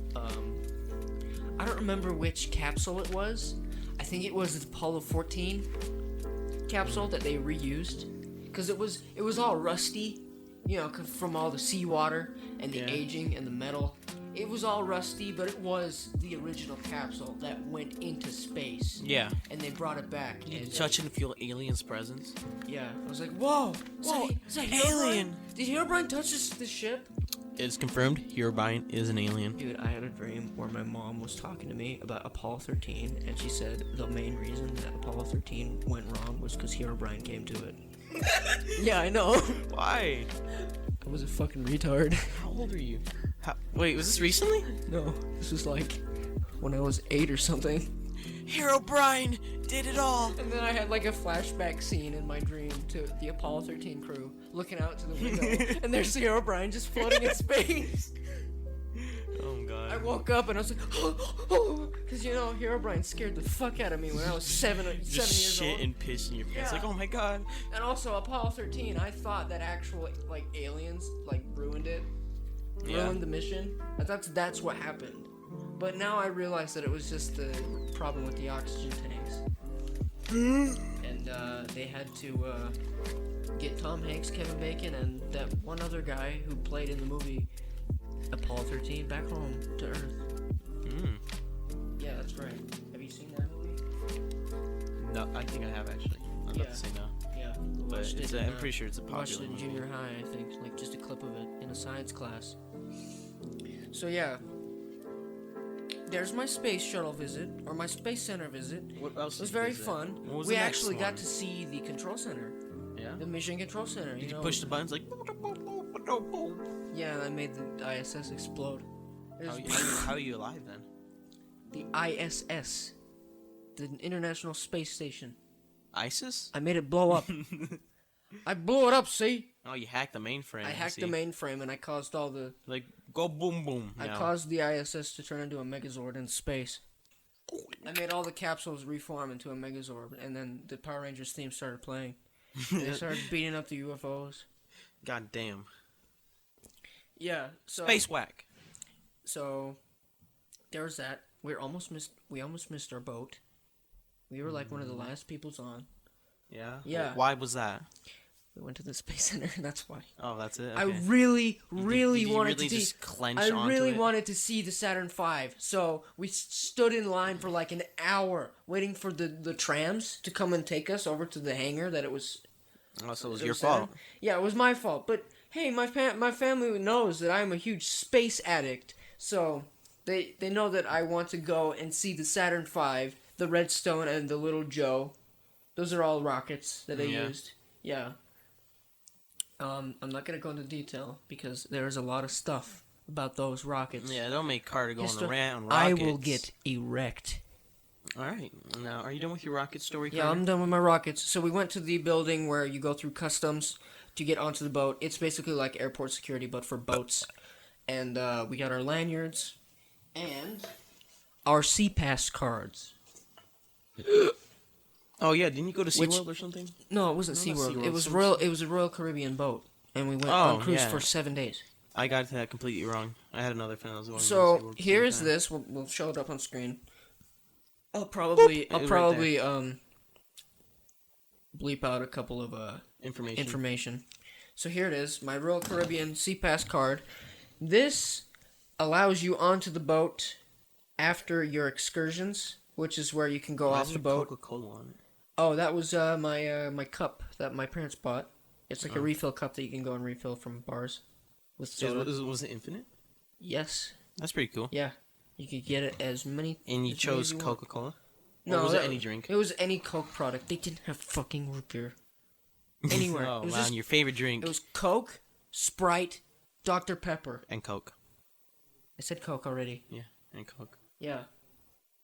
I don't remember which capsule it was. I think it was the Apollo 14 capsule that they reused, because it was all rusty, from all the seawater and the aging and the metal. It was all rusty, but it was the original capsule that went into space. Yeah. And they brought it back. Did you touch and feel aliens' presence? Yeah. I was like, whoa, is that alien? Did Herobrine touch the ship? It's confirmed. Herobrine is an alien. Dude, I had a dream where my mom was talking to me about Apollo 13, and she said the main reason that Apollo 13 went wrong was because Herobrine came to it. Yeah, I know. Why? I was a fucking retard. How old are you? Wait, was this recently? No, this was like when I was 8 or something. Herobrine did it all. And then I had like a flashback scene in my dream to the Apollo 13 crew looking out to the window, and there's Herobrine just floating in space. Oh god. I woke up and I was like, oh, because Herobrine scared the fuck out of me when I was 7 Just years shit old. and piss in your pants. Yeah. Like, oh my god. And also Apollo 13, I thought that actual like aliens like ruined it, ruined the mission. I thought that's what happened. But now I realize that it was just the problem with the oxygen tanks. And they had to get Tom Hanks, Kevin Bacon, and that one other guy who played in the movie Apollo 13 back home to Earth. Yeah, that's right. Have you seen that movie? No, I think I have actually. I'm about to say no. Yeah. But I'm pretty sure it's a Watched popular it in movie. junior high, I think. Like just a clip of it in a science class. So yeah. There's my space shuttle visit, or my space center visit. What else? It was very fun. What was We the next actually one? got to see the control center, Yeah. the mission control center. Did you push the buttons like? Yeah, and I made the ISS explode. It was How are you alive then? the ISS, the International Space Station. ISIS? I made it blow up. I blew it up. See? Oh, you hacked the mainframe. I hacked the mainframe and I caused all the. Like go boom boom. I caused the ISS to turn into a Megazord in space. I made all the capsules reform into a Megazord, and then the Power Rangers theme started playing. They started beating up the UFOs. God damn. Yeah. So. Space whack. So, there was that. We almost missed our boat. We were like one of the last peoples on. Yeah. Yeah. Why was that? We went to the space center. That's why. Oh, that's it. I Okay. really Did you wanted really to just clench I onto really it? wanted to see the Saturn V. So we stood in line for like an hour waiting for the trams to come and take us over to the hangar that it was. Oh, so it was it your was Saturn. fault. Yeah, it was my fault. But hey, my family knows that I'm a huge space addict. So they know that I want to go and see the Saturn V, the Redstone, and the Little Joe. Those are all rockets that they used. Yeah. I'm not gonna go into detail because there's a lot of stuff about those rockets. Yeah, don't make Carter go on a Histo- rant on I rockets. will get erect. All right. Now, are you done with your rocket story, Yeah, Carter? I'm done with my rockets. So we went to the building where you go through customs to get onto the boat. It's basically like airport security, but for boats. And we got our lanyards and our SeaPass cards. Oh yeah, didn't you go to Which- SeaWorld or something? No, it wasn't No, not SeaWorld. SeaWorld, It was some- Royal. It was a Royal Caribbean boat, and we went Oh, on cruise yeah. for 7 days. I got that completely wrong. I had another friend that was going to So SeaWorld at the here same is time. this. We'll show it up on screen. I'll probably It was right bleep out a couple of information. information. So here it is, my Royal Caribbean SeaPass card. This allows you onto the boat after your excursions, which is where you can go Why off is the there boat. Coca-Cola on it. Oh, that was my cup that my parents bought. It's like a refill cup that you can go and refill from bars with soda. Was it infinite? Yes. That's pretty cool. Yeah. You could get it as many. And you as many chose as you want. Coca-Cola? No, or was that- it any drink? It was any Coke product. They didn't have fucking root beer anywhere. Oh it was man, just, your favorite drink it was Coke, Sprite, Dr. Pepper. and Coke. I said Coke already. Yeah, and Coke. Yeah.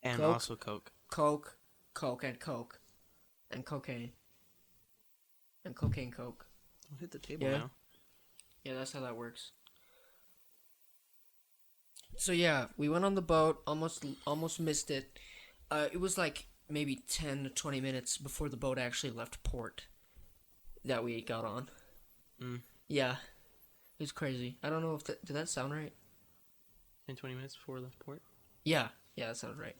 And Coke. also Coke. Coke, Coke, and Coke. And cocaine. And cocaine Coke. Don't hit the table Yeah. now. Yeah, that's how that works. So yeah, we went on the boat, almost missed it. It was like maybe 10 to 20 minutes before the boat actually left port that we got on. Yeah. It was crazy. I don't know if did that sound right? 10-20 minutes before we left port? Yeah, that sounds right.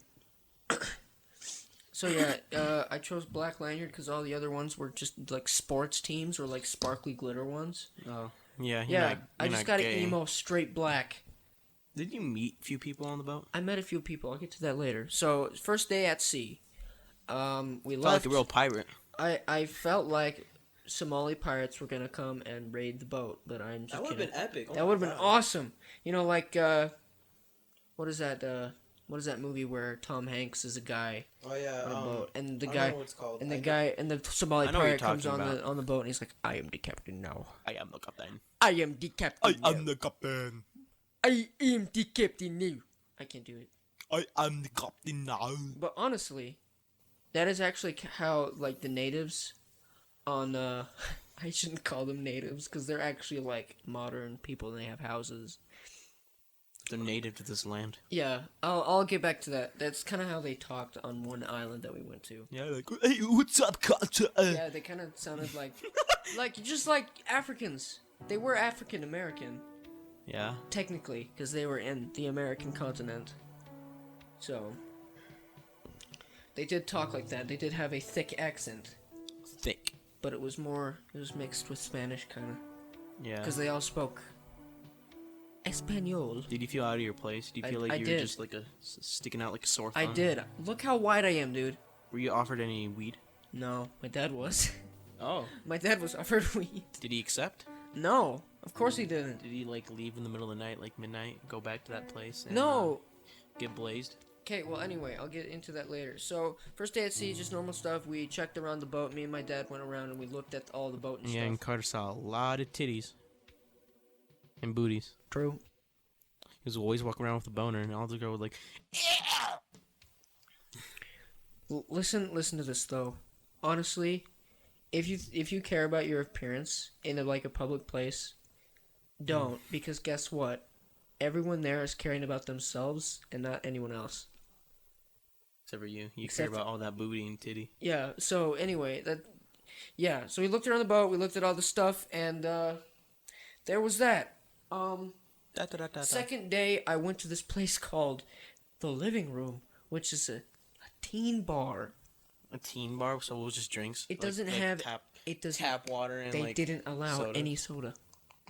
So yeah, I chose Black Lanyard because all the other ones were just like sports teams or like sparkly glitter ones. Oh. Yeah, I just got an emo straight black. Did you meet a few people on the boat? I met a few people. I'll get to that later. So, first day at sea. We Felt left. like a real pirate. I felt like Somali pirates were gonna come and raid the boat, but I'm just That would have kidding. been epic. That would have been awesome. You know, like what is that? What is that movie where Tom Hanks is a guy Oh yeah. on a boat, and the I guy don't know what it's called. and the Somali I know what you're pirate comes talking on about. the boat, and he's like, "I am the captain now. I am the captain. I am the captain. now. the captain. I am the captain now." I can't do it. I am the captain now. But honestly, that is actually how, like, the natives on, I shouldn't call them natives, because they're actually, like, modern people, and they have houses. They're native to this land. Yeah, I'll get back to that. That's kind of how they talked on one island that we went to. Yeah, like, hey, what's up, culture? Yeah, they kind of sounded like, just like Africans. They were African American, Yeah. technically, because they were in the American continent. So, they did talk like that. They did have a thick accent. Thick. But it was mixed with Spanish, kind of. Yeah. Because they all spoke Espanol. Did you feel out of your place? Did you feel like I you did. were just like sticking out like a sore thumb? I did. Look how wide I am, dude. Were you offered any weed? No, my dad was. Oh. My dad was offered weed. Did he accept? No, of course he didn't. Did he like leave in the middle of the night, like midnight, go back to that place and No. get blazed? Okay, well, anyway, I'll get into that later. So, first day at sea, just normal stuff. We checked around the boat. Me and my dad went around and we looked at all the boat and Yeah, and stuff. Carter saw a lot of titties and booties. True. He was always walking around with a boner, and all the girl was like, Listen to this though. Honestly, if you care about your appearance in a public place, don't, because guess what? Everyone there is caring about themselves and not anyone else. except for you. You Except care about all that booty and titty. Yeah, so anyway, so we looked around the boat, we looked at all the stuff, and there was that. Second day, I went to this place called The Living Room, which is a teen bar. A teen bar, so it was just drinks. It doesn't have tap water and They didn't allow soda. any soda.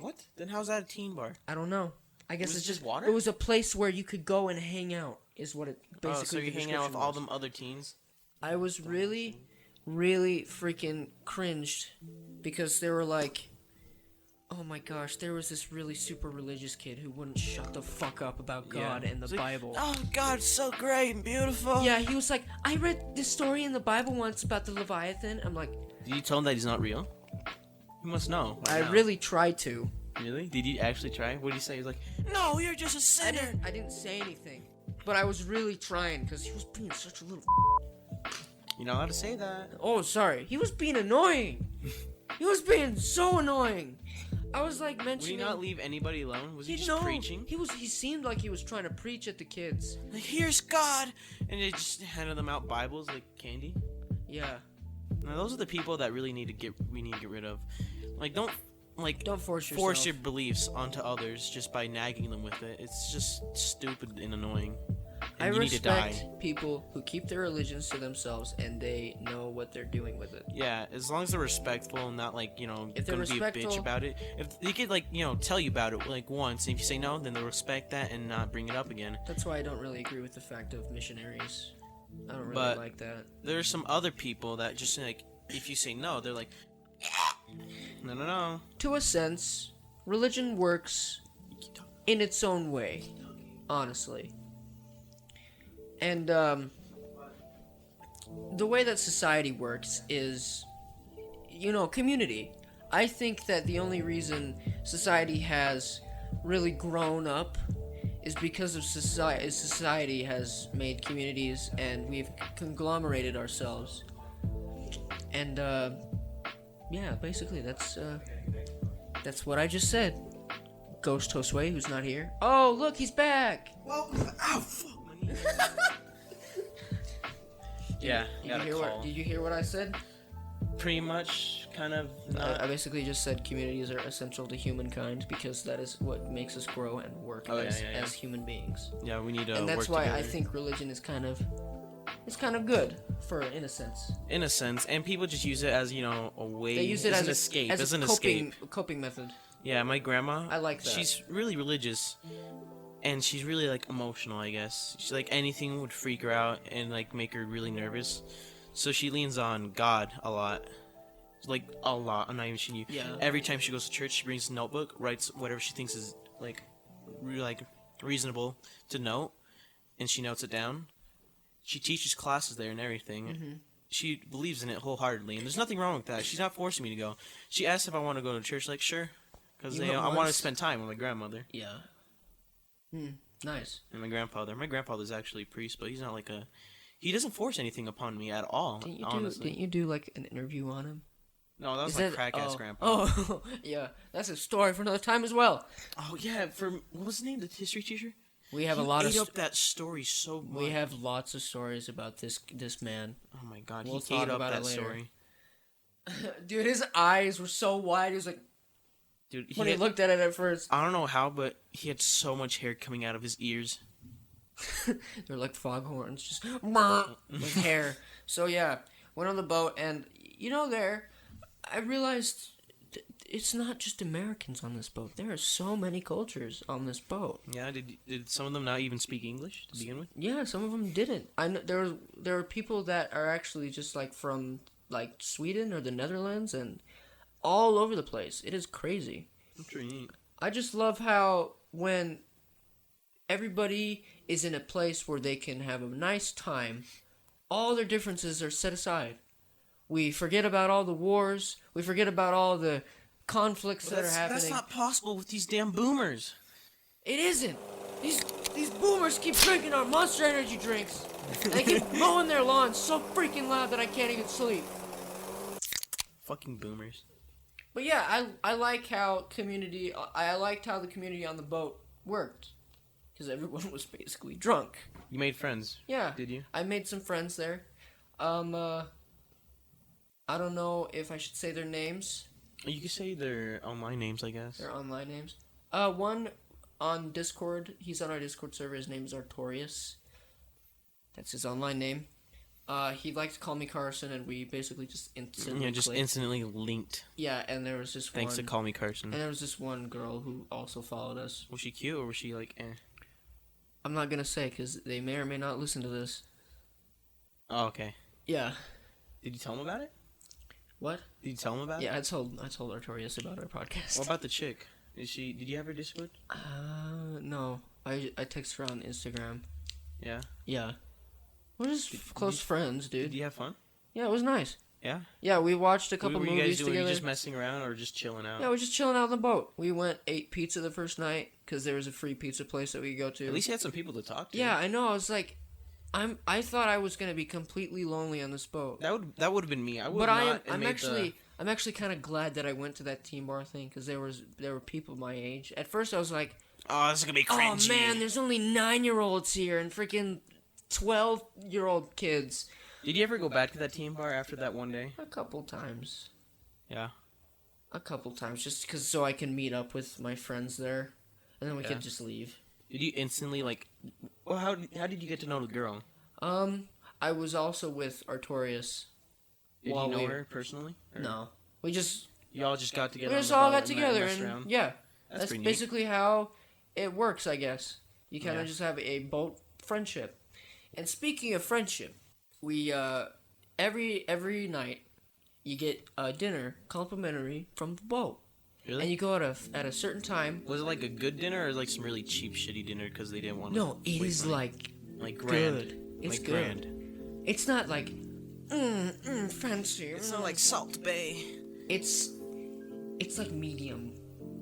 What? Then how's that a teen bar? I don't know. I guess Was it's it just water? It was a place where you could go and hang out. Is what it basically. Oh, so you're the hanging out with description all was. them other teens? I was really, really freaking cringed because they were like, oh my gosh, there was this really super religious kid who wouldn't shut the fuck up about God and the It's like, Bible. Oh, God's so great and beautiful. Yeah, he was like, I read this story in the Bible once about the Leviathan. I'm like, Did you tell him that he's not real? You must know. by I now. really tried to. Really? Did you actually try? What did he say? He was like, no, you're just a sinner. I didn't say anything, but I was really trying because he was being such a little. You're not allowed to say that. Oh, sorry. He was being annoying. He was being so annoying. I was like Would he mentioning. not leave anybody alone? Was he just no, preaching? He seemed like he was trying to preach at the kids. Like, here's God, and they just handed them out Bibles like candy. Yeah. Now those are the people that really we need to get rid of. Like, don't force yourself. force your beliefs onto others just by nagging them with it. It's just stupid and annoying. And I you need to die. respect people who keep their religions to themselves and they know what they're doing with it. Yeah, as long as they're respectful and not If they're gonna be a respectful- bitch about it. If they could tell you about it once, and if you say no, then they'll respect that and not bring it up again. That's why I don't really agree with the fact of missionaries. I don't really But- like that. There are some other people that just if you say no, they're like, no. To a sense, religion works in its own way, honestly. And the way that society works is, community. I think that the only reason society has really grown up is because of society. Society has made communities, and we've conglomerated ourselves. And yeah, basically that's what I just said. Ghost Josue, who's not here. Oh, look, he's back. Welcome. Ow, fuck. Yeah, got a call. Did you hear what I said? Pretty much, kind of. I basically just said communities are essential to humankind because that is what makes us grow and work as human beings. Yeah, we need to. And that's work why together. I think religion is kind of good in a sense. In a sense, and people just use it as a way. They use it as an escape. as an a escape. coping method. Yeah, my grandma. I like that. She's really religious, and she's really like emotional. I guess she's like anything would freak her out and like make her really nervous. So she leans on God a lot. Like a lot. I'm not even shitting you. Yeah. Every time she goes to church, she brings a notebook, writes whatever she thinks is like reasonable to note, and she notes it down. She teaches classes there and everything. Mm-hmm. She believes in it wholeheartedly, and there's nothing wrong with that. She's not forcing me to go. She asked if I want to go to church, like sure, because I want to spend time with my grandmother. Yeah. Nice. And my grandfather. My grandfather's actually a priest, but he's not like a. He doesn't force anything upon me at all. Honestly. Didn't you do like an interview on him? No, that was crack ass grandpa. Oh, yeah. That's a story for another time as well. Oh yeah, what was his name? The history teacher. We have a lot of. Up that story so much. We have lots of stories about this maan. Oh my god, We'll he talk ate up about that it later. story. Dude, his eyes were so wide. He was like, dude, he looked at it at first. I don't know how, but he had so much hair coming out of his ears. They're like foghorns, just with hair. So yeah, went on the boat, and there, I realized it's not just Americans on this boat. There are so many cultures on this boat. Yeah, did some of them not even speak English to begin with? Yeah, some of them didn't. I know there are people that are actually just like from like Sweden or the Netherlands and all over the place. It is crazy. That's pretty neat. I just love how when everybody is in a place where they can have a nice time, all their differences are set aside. We forget about all the wars. We forget about all the conflicts that are happening. That's not possible with these damn boomers. It isn't. These boomers keep drinking our Monster Energy drinks. And they keep mowing their lawns so freaking loud that I can't even sleep. Fucking boomers. But yeah, I like how I liked how the community on the boat worked. Because everyone was basically drunk. You made friends. Yeah. Did you? I made some friends there. I don't know if I should say their names. You can say their online names, I guess. Their online names. One on Discord. He's on our Discord server. His name is Artorius. That's his online name. He liked to call me Carson, and we basically just instantly clicked. Instantly linked. Yeah, and there was this Thanks to Call Me Carson. And there was this one girl who also followed us. Was she cute, or was she like, eh? I'm not gonna say, because they may or may not listen to this. Oh, okay. Yeah. Did you tell him about it? What? Did you tell him about it? Yeah, I told Artorius about our podcast. What about the chick? Did you have her Discord? No. I texted her on Instagram. Yeah? Yeah. We're just close friends, dude. Did you have fun? Yeah, it was nice. Yeah? Yeah, we watched a couple What were you movies guys doing? together. Were you just messing around or just chilling out? Yeah, we were just chilling out on the boat. We ate pizza the first night, because there was a free pizza place that we could go to. At least you had some people to talk to. Yeah, I know. I was like... I thought I was gonna be completely lonely on this boat. That would have been me. I'm actually kind of glad that I went to that team bar thing, because there were people my age. At first I was like, oh, this is gonna be cringy. Oh man, there's only 9-year-olds here and freaking 12-year-old kids. Did you ever go back to that team bar after that one day? A couple times. Yeah. A couple times, just because so I can meet up with my friends there, and then we could just leave. Did you instantly well, how did you get to know the girl? I was also with Artorius. Did you know her personally? Or? No. Y'all just got together. We just all got together, and yeah. That's pretty basically how it works, I guess. You kind of just have a boat friendship. And speaking of friendship, we every night you get a dinner complimentary from the boat. Really? And you go at a certain time. Was it like a good dinner or like some really cheap, shitty dinner because they didn't want to? No, it is like grand. Good. It's like good. Grand. It's not like fancy. It's not like Salt Bay. It's like medium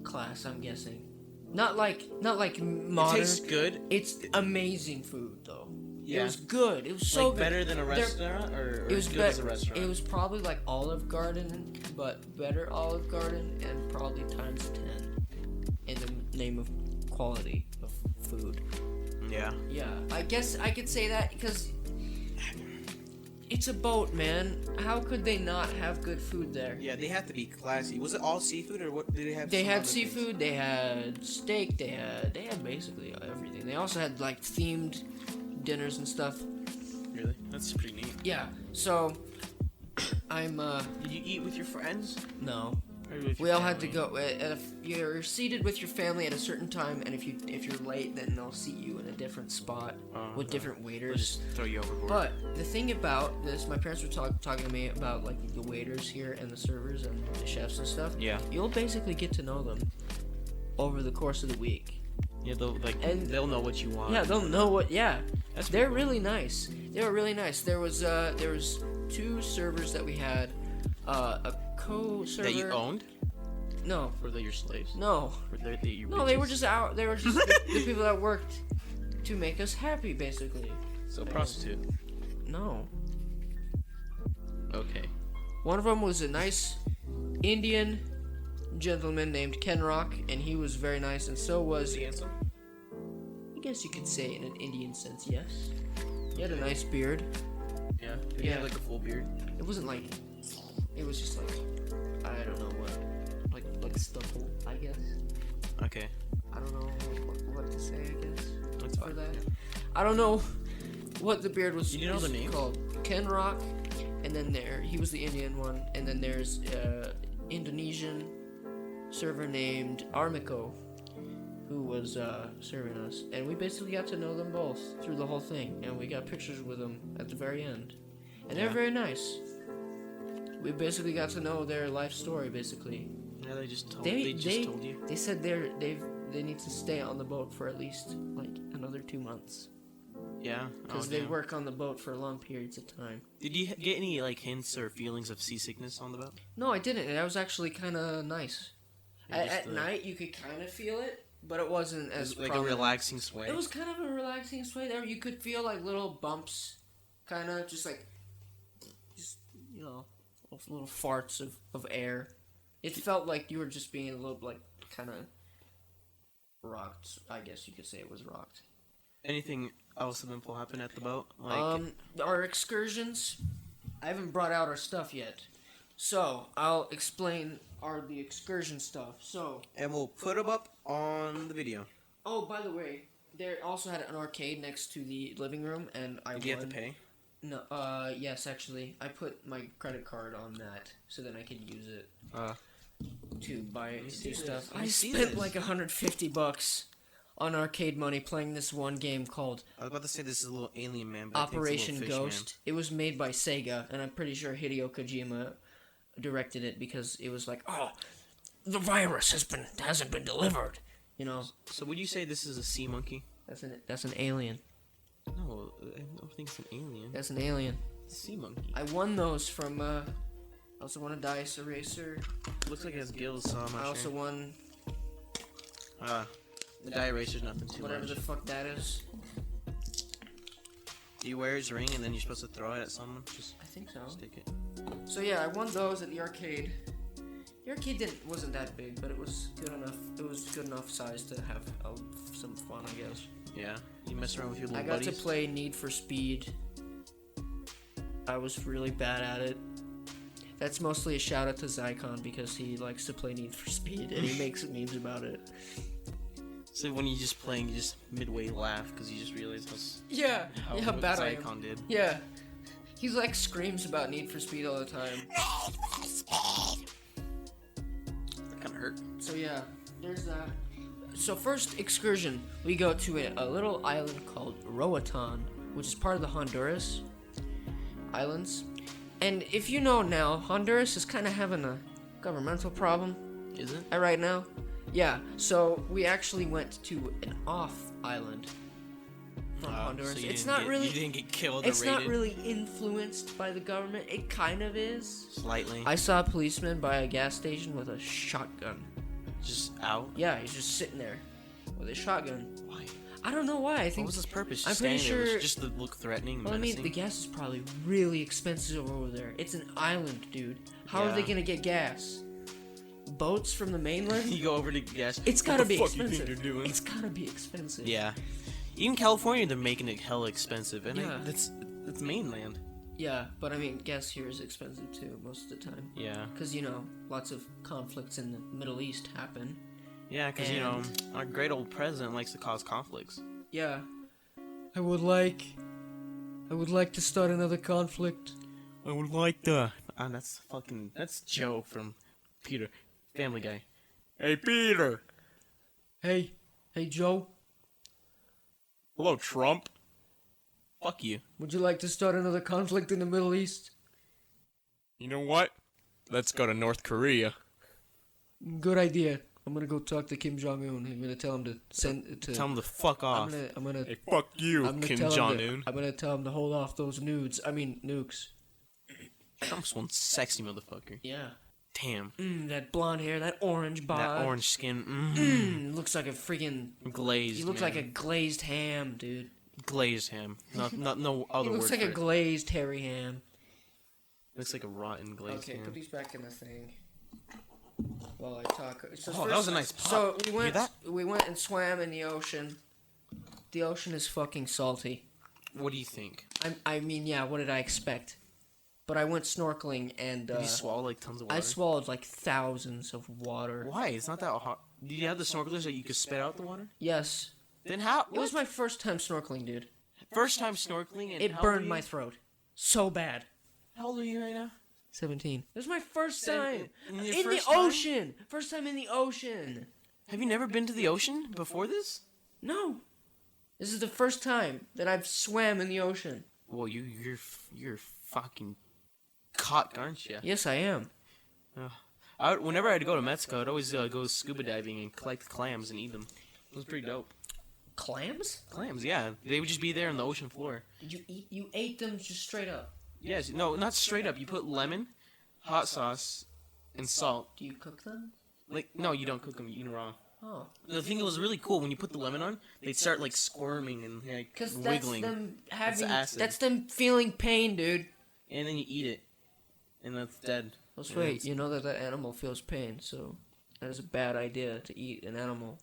class, I'm guessing. Not like modern. It tastes good. It's amazing food though. Yeah. It was good. It was so good. Better than a restaurant, or it was good as a restaurant? It was probably like Olive Garden, but better Olive Garden, and probably times 10 in the name of quality of food. Yeah. Yeah, I guess I could say that because It's a boat, man. How could they not have good food there? Yeah, they have to be classy. Was it all seafood or what did they have? They some had other seafood, things? they had steak, they had basically everything. They also had like themed dinners and stuff. Really? That's pretty neat. Yeah. So I'm Did you eat with your friends? no. Or with We your all had to family? go. If you're seated with your family at a certain time, and if you're late, then they'll seat you in a different spot with different They'll waiters. just throw you overboard. But the thing about this, my parents were talking to me about like the waiters here and the servers and the chefs and stuff. Yeah. You'll basically get to know them over the course of the week. Yeah, they'll know what you want. Yeah, they'll know what. Yeah, That's they're pretty cool. really nice. They were really nice. There was 2 servers that we had. A co-server. That you owned? No, Or they're your slaves? no, Or they're your no. They were bitches? just out. They were just the people that worked to make us happy, basically. So prostitute. No. Okay. One of them was a nice Indian gentleman named Ken Rock, and he was very nice, and so was, handsome? I guess you could say in an Indian sense, yes. He had a nice beard. Yeah. Did he Yeah. have like a full beard? It wasn't like, it was just like, I don't know what, like stubble, I guess. Okay. I don't know what to say, I guess. That's For fine. that. Yeah. I don't know what the beard was. Do you know the name? Called Ken Rock, and then he was the Indian one, and then there's Indonesian server named Armiko, who was serving us, and we basically got to know them both through the whole thing, and we got pictures with them at the very end, and they're Yeah. very nice. We basically got to know their life story, basically. Yeah, they just told, They told you. They said they need to stay on the boat for at least like another 2 months. Yeah. Because Oh, they damn. work on the boat for long periods of time. Did you get any like hints or feelings of seasickness on the boat? No, I didn't. That was actually kind of nice. Yeah, just At the- night, you could kind of feel it, but it wasn't It as was like a prominent. relaxing sway. It was kind of a relaxing sway there. You could feel like little bumps, kind of just little farts of air. It felt like you were just being a little like kind of rocked. I guess you could say it was rocked. Anything else eventful happen at the boat? Like, Our excursions. I haven't brought out our stuff yet, so I'll explain the excursion stuff. So, and we'll put them up on the video. oh, by the way, they also had an arcade next to the living room, and I Did you have to won. pay? No, yes, actually, I put my credit card on that so then I could use it to buy see do this. stuff. Let me I see spent this. like $150 on arcade money playing this one game called I was about to say this is a little alien man, but Operation I think it's a little fish Ghost. It was made by Sega, and I'm pretty sure Hideo Kojima directed it because it was like, oh, the virus hasn't been delivered. You know, Man. So would you say this is a sea monkey? that's an alien. No, I don't think it's an alien. That's an alien. Sea monkey. I won those from. I also won a dice eraser. Looks like it has gills, so I'm not I also sure. won The die eraser's nothing too whatever much. the fuck that is. Do you wear his ring and then you're supposed to throw it at someone? Just I think so. stick it. So yeah, I won those at the arcade. The arcade wasn't that big, but it was good enough. It was good enough size to have some fun, I guess. Yeah. You mess around with your I little got buddies. to play Need for Speed. I was really bad at it. That's mostly a shout out to Zycon because he likes to play Need for Speed and he makes memes about it. So when you're just playing, you just midway laugh because you just realize Yeah, how how bad I am. Zycon did. Yeah. He's like screams about Need for Speed all the time. That kind of hurt. So yeah, there's that. So first excursion, we go to a little island called Roatan, which is part of the Honduras Islands. And if you know now, Honduras is kind of having a governmental problem Is it? right now. Yeah, so we actually went to an off island from Honduras. So you It's didn't not get- really. You didn't get killed It's or not raided? really influenced by the government. It kind of is. Slightly. I saw a policeman by a gas station with a shotgun. Just out. Yeah, he's just sitting there with a shotgun. Why? I don't know why. I What think. was his purpose? I'm Just pretty standing there, sure- just to look threatening, Well, I mean, menacing? the gas is probably really expensive over there. It's an island, dude. How are they Yeah. gonna get gas? Boats from the mainland? You go over to gas. It's What gotta the be fuck expensive. You think you're doing? It's gotta be expensive. Yeah. Even California, they're making it hella expensive, and Yeah. that's mainland. Yeah, but I mean, gas here is expensive too most of the time. Yeah. Because, lots of conflicts in the Middle East happen. Yeah, because, our great old president likes to cause conflicts. Yeah. I would like to start another conflict. I would like to... That's Joe from Peter, Family Guy. Hey, Peter! Hey Joe, Hello, Trump. Fuck you. would you like to start another conflict in the Middle East? You know what? Let's go to North Korea. Good idea. I'm gonna go talk to Kim Jong-un. I'm gonna tell him to Tell him to fuck off. I'm gonna Hey, fuck you, I'm gonna Kim tell him Jong-un. I'm gonna tell him to hold off those nukes. Trump's one sexy motherfucker. Yeah. Damn. That blonde hair, that orange bod. That orange skin. Looks like a freaking Glazed. He looks like a glazed ham, dude. glazed ham. No other He word looks like for a it. glazed hairy ham. Looks like a rotten glazed Okay, ham. put these back in the thing. While I talk. So Oh, that was a nice pop. So You hear that? we went and swam in the ocean. The ocean is fucking salty. What do you think? I mean, yeah. What did I expect? But I went snorkeling and Did you swallow like tons of water? I swallowed like thousands of water. Why? It's not that hot. Did you have the snorkelers that you could spit out the water? Yes, Then how? it was my first time snorkeling, dude. first time snorkeling and It how old burned were my you? throat so bad. How old are you right now? 17. It was my first time In your in the first time? ocean. First time in the ocean. Have you never been to the ocean before this? No, this is the first time that I've swam in the ocean. Well, you're fucking cocked, aren't you? Yes, I am. Whenever I'd go to Mexico, I'd always go scuba diving and collect clams and eat them. It was pretty dope. Clams? Clams, yeah. They would just be there on the ocean floor. Did you eat? You ate them just straight up? Yes, no, not straight up. You put lemon, hot sauce, and salt. Do you cook them? Like, no, you don't cook them. You eat them raw. Oh, The thing that was really cool when you put the lemon on, they'd start like squirming and like because that's wiggling, them having. acid. That's them feeling pain, dude. and then you eat it, and that's dead. Let's Yeah, wait. it's- You know that animal feels pain, so that is a bad idea to eat an animal.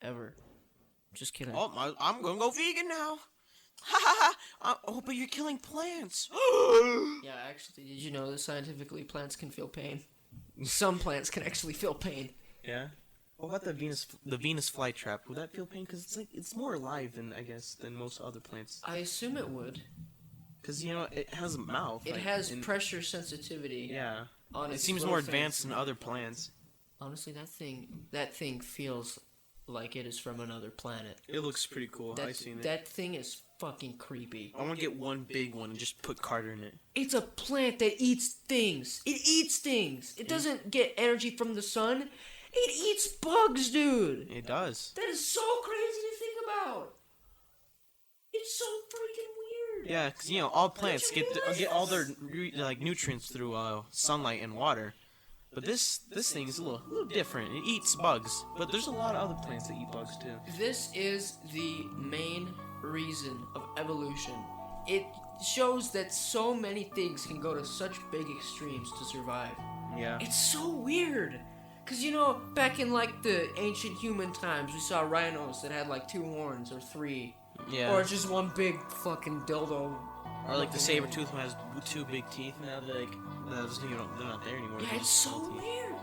Ever. Just kidding. Oh, I'm gonna go vegan now. Ha ha ha! Oh, but you're killing plants. Yeah, actually, did you know that scientifically plants can feel pain? Some plants can actually feel pain. Yeah. What about the Venus flytrap? Would that feel pain? Because it's more alive than most other plants. I assume it would. Because it has a mouth. It like, has and- pressure sensitivity. Yeah. On It its seems little more thing. advanced than other plants. Honestly, that thing feels like it is from another planet. It looks pretty cool. I've seen it. That thing is fucking creepy. I want to get one big one and just put Carter in it. It's a plant that eats things. It eats things. It doesn't get energy from the sun. It eats bugs, dude. It does. That is so crazy to think about. It's so freaking weird. Yeah, because all plants you realize get all their nutrients through sunlight and water. But this thing is a little different. It eats bugs, but there's a lot of other plants that eat bugs too. This is the main reason of evolution. It shows that so many things can go to such big extremes to survive. Yeah. It's so weird. Cause back in like the ancient human times, we saw rhinos that had like 2 horns or 3. Yeah. Or just one big fucking dildo. Or like the saber tooth one has 2 big teeth. Now they're not there anymore. Yeah, They're it's just so small teeth. weird.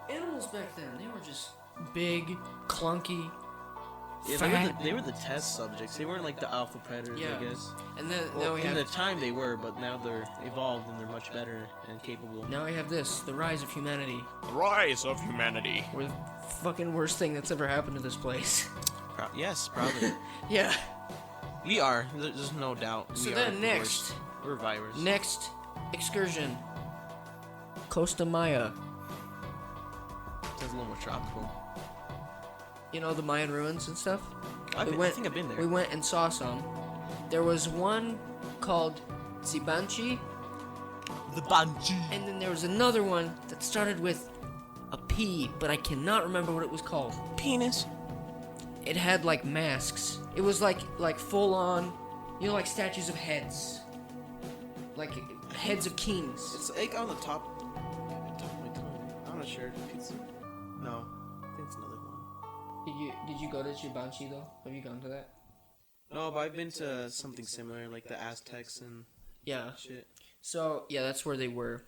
Animals back then, they were just big, clunky, Yeah, fat. they were the test subjects. They weren't like the alpha predators, Yeah. I guess. And then Well, now we in the have time they were, but now they're evolved and they're much better and capable. this, the rise of humanity. The rise of humanity. We're the fucking worst thing that's ever happened to this place. Yes, probably. Yeah. We are. There's no doubt. So We then are the next- worst. We're virus. Next excursion. Costa Maya. Sounds a little more tropical. You know the Mayan ruins and stuff? I think I've been there. We went and saw some. There was one called Zibanchi, The Banji. and then there was another one that started with a P, but I cannot remember what it was called. Penis. It had like masks. It was like full on, like statues of heads. Like heads of kings. It's like on the top of my tongue. I'm not sure. Pizza. No, I think it's another one. Did you go to Zibanchi though? Have you gone to that? No, but I've been to something similar, like the Aztecs and Yeah. Shit. So, yeah, that's where they were.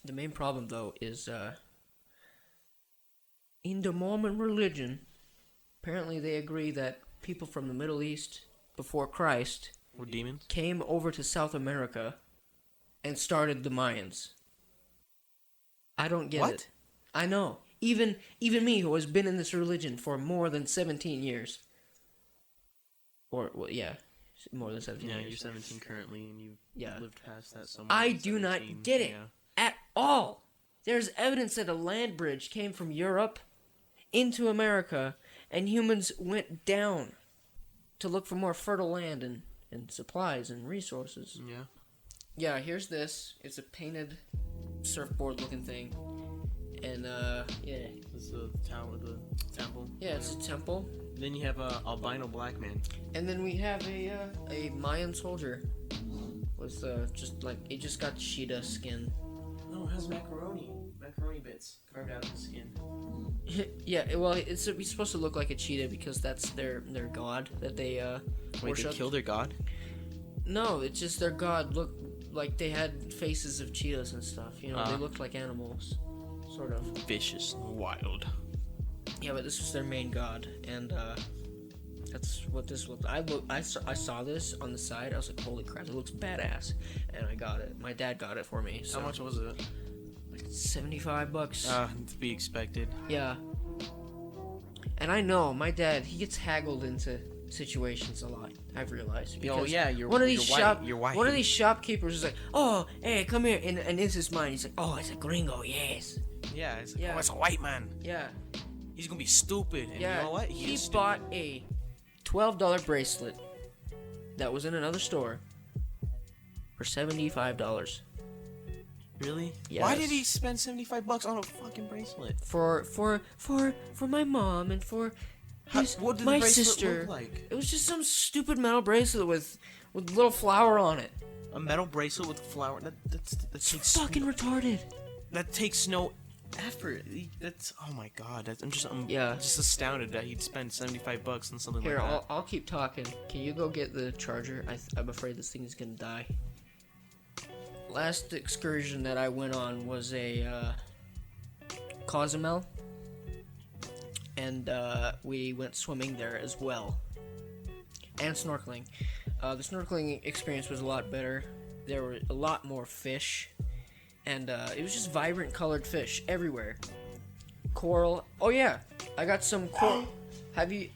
The main problem, though, is in the Mormon religion, apparently they agree that people from the Middle East before Christ We're demons? came over to South America and started the Mayans. I don't get it. I know. Even me, who has been in this religion for more than 17 years. Or, well, yeah, more than 17 Yeah, years. you're 17 currently, and you've lived past that so much. I do not get it Yeah. at all. There's evidence that a land bridge came from Europe into America, and humans went down to look for more fertile land and supplies and resources. Yeah. Yeah, here's this. It's a painted surfboard-looking thing. And, yeah. This is the town with the temple. Yeah, it's a temple. Then you have a albino black man. And then we have a Mayan soldier with, it just got cheetah skin. No, it has macaroni bits carved out of the skin. Yeah, well, it's supposed to look like a cheetah because that's their god that they Wait, worship. they killed their god? No, it's just their god looked like they had faces of cheetahs and stuff. You know, they looked like animals, sort of. Vicious and wild. Yeah, but this was their main god, and that's what this looked. I saw this on the side. I was like, holy crap, it looks badass, and I got it. My dad got it for me. So. How much was it? Like $75. To be expected. Yeah. And I know my dad, he gets haggled into situations a lot. I've realized. Oh yeah, you're one of these you're white. One of these shopkeepers is like, "Oh, hey, come here," and in his mind, he's like, "Oh, it's a gringo, yes." Yeah, it's like, Yeah. oh, it's a white man. Yeah. He's gonna be stupid. And Yeah. you know what? He is bought a $12 bracelet that was in another store for $75. Really? Yes. Why did he spend $75 on a fucking bracelet? For my mom and for What did my the bracelet sister. look like? It was just some stupid metal bracelet with a little flower on it. A metal bracelet with a flower. That takes Fucking retarded. that takes no effort. That's oh my god. I'm just astounded that he'd spend $75 on something Here, like that. I'll keep talking. Can you go get the charger? I'm afraid this thing is gonna die. Last excursion that I went on was a Cozumel, and we went swimming there as well, and snorkeling. The snorkeling experience was a lot better. There were a lot more fish, and it was just vibrant colored fish everywhere. Coral. Oh yeah, I got some coral. Have you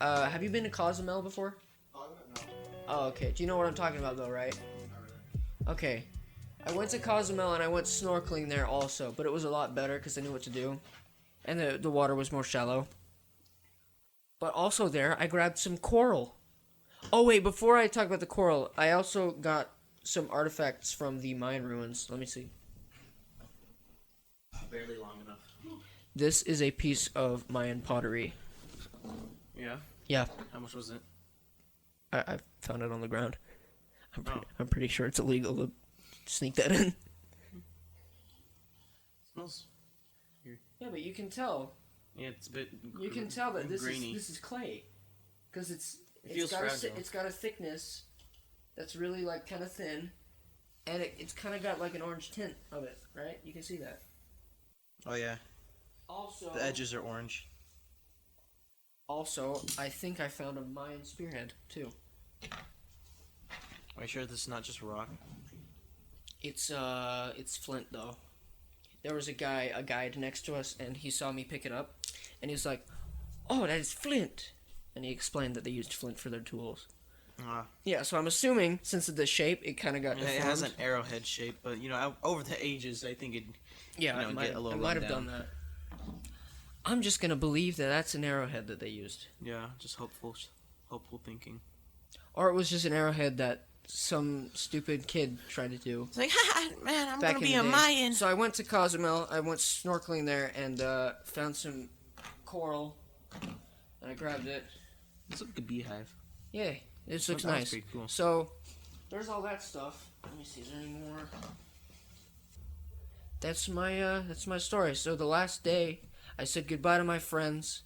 been to Cozumel before? No. Oh, okay. Do you know what I'm talking about, though, right? Not really. Okay. I went to Cozumel and I went snorkeling there also, but it was a lot better because I knew what to do. And the water was more shallow. But also there, I grabbed some coral. Oh, wait, before I talk about the coral, I also got some artifacts from the Mayan ruins. Let me see. Barely long enough. This is a piece of Mayan pottery. Yeah. Yeah, How much was it? I found it on the ground. I'm pretty sure it's illegal to sneak that in. Smells. Yeah, but you can tell. Yeah, it's a bit. You can tell that this grainy. is clay, because It feels fragile. it's got a thickness that's really like kind of thin, and it's kind of got like an orange tint of it, right? You can see that. Oh yeah. Also, The edges are orange. Also, I think I found a Mayan spearhead too. Are you sure this is not just rock? It's flint though. There was a guide next to us, and he saw me pick it up, and he was like, "Oh, that is flint," and he explained that they used flint for their tools. Yeah, so I'm assuming since of the shape, it kind of got deformed. It has an arrowhead shape, but over the ages, I think it. Yeah, it might have done that. I'm just gonna believe that that's an arrowhead that they used, Yeah, just hopeful thinking. or it was just an arrowhead that some stupid kid tried to do. It's like, ha, man, I'm Back gonna in be the a day. Mayan. So I went to Cozumel. I went snorkeling there and found some coral, and I grabbed it. It's like a beehive. Yeah, this looks That's nice. pretty cool. So there's all that stuff. Let me see, is there any more? That's my story. So the last day, I said goodbye to my friends.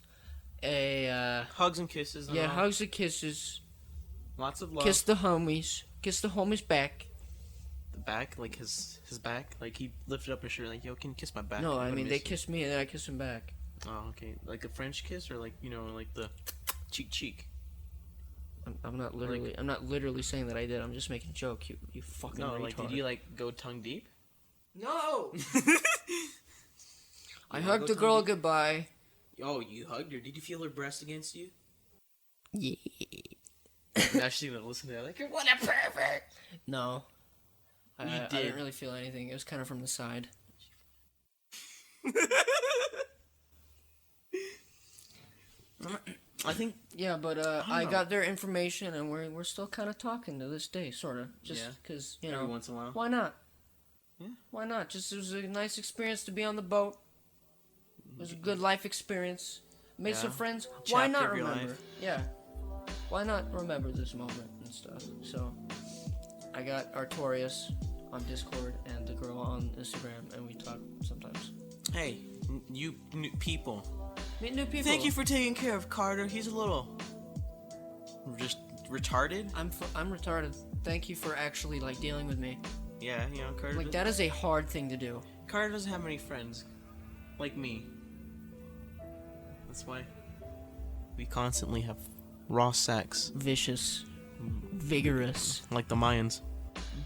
Hugs and kisses. And Yeah, all. hugs and kisses. Lots of love. Kiss the homies. Kiss the homies back. back, like his back, like he lifted up his shirt, like, yo, can you kiss my back? No, I mean they kissed me and then I kissed him back. Oh, okay, like a French kiss, or like, you know, like the cheek. I'm not literally saying that I did. I'm just making a joke. You fucking No, retard. like, did you like go tongue deep? No. I hugged the girl goodbye. Oh, you hugged her? Did you feel her breast against you? Yeah. Now she's gonna listen to that, like, what a pervert. No. I did. didn't really feel anything. It was kind of from the side. I think. Yeah, but I got their information, and we're still kind of talking to this day, sort of. Just because, you know. Every once in a while. Why not? Yeah. Why not? Just it was a nice experience to be on the boat. It was a good life experience. Made some friends. Why not of your remember? life. Yeah. Why not remember this moment and stuff? So, I got Artorias on Discord and the girl on Instagram, and we talk sometimes. Hey, you new people. Meet new people. Thank you for taking care of Carter. He's a little just retarded. I'm retarded. Thank you for actually like dealing with me. Yeah, you know, Carter. Like that is a hard thing to do. Carter doesn't have many friends, like me. That's why we constantly have raw sex, Vicious, vigorous, like the Mayans.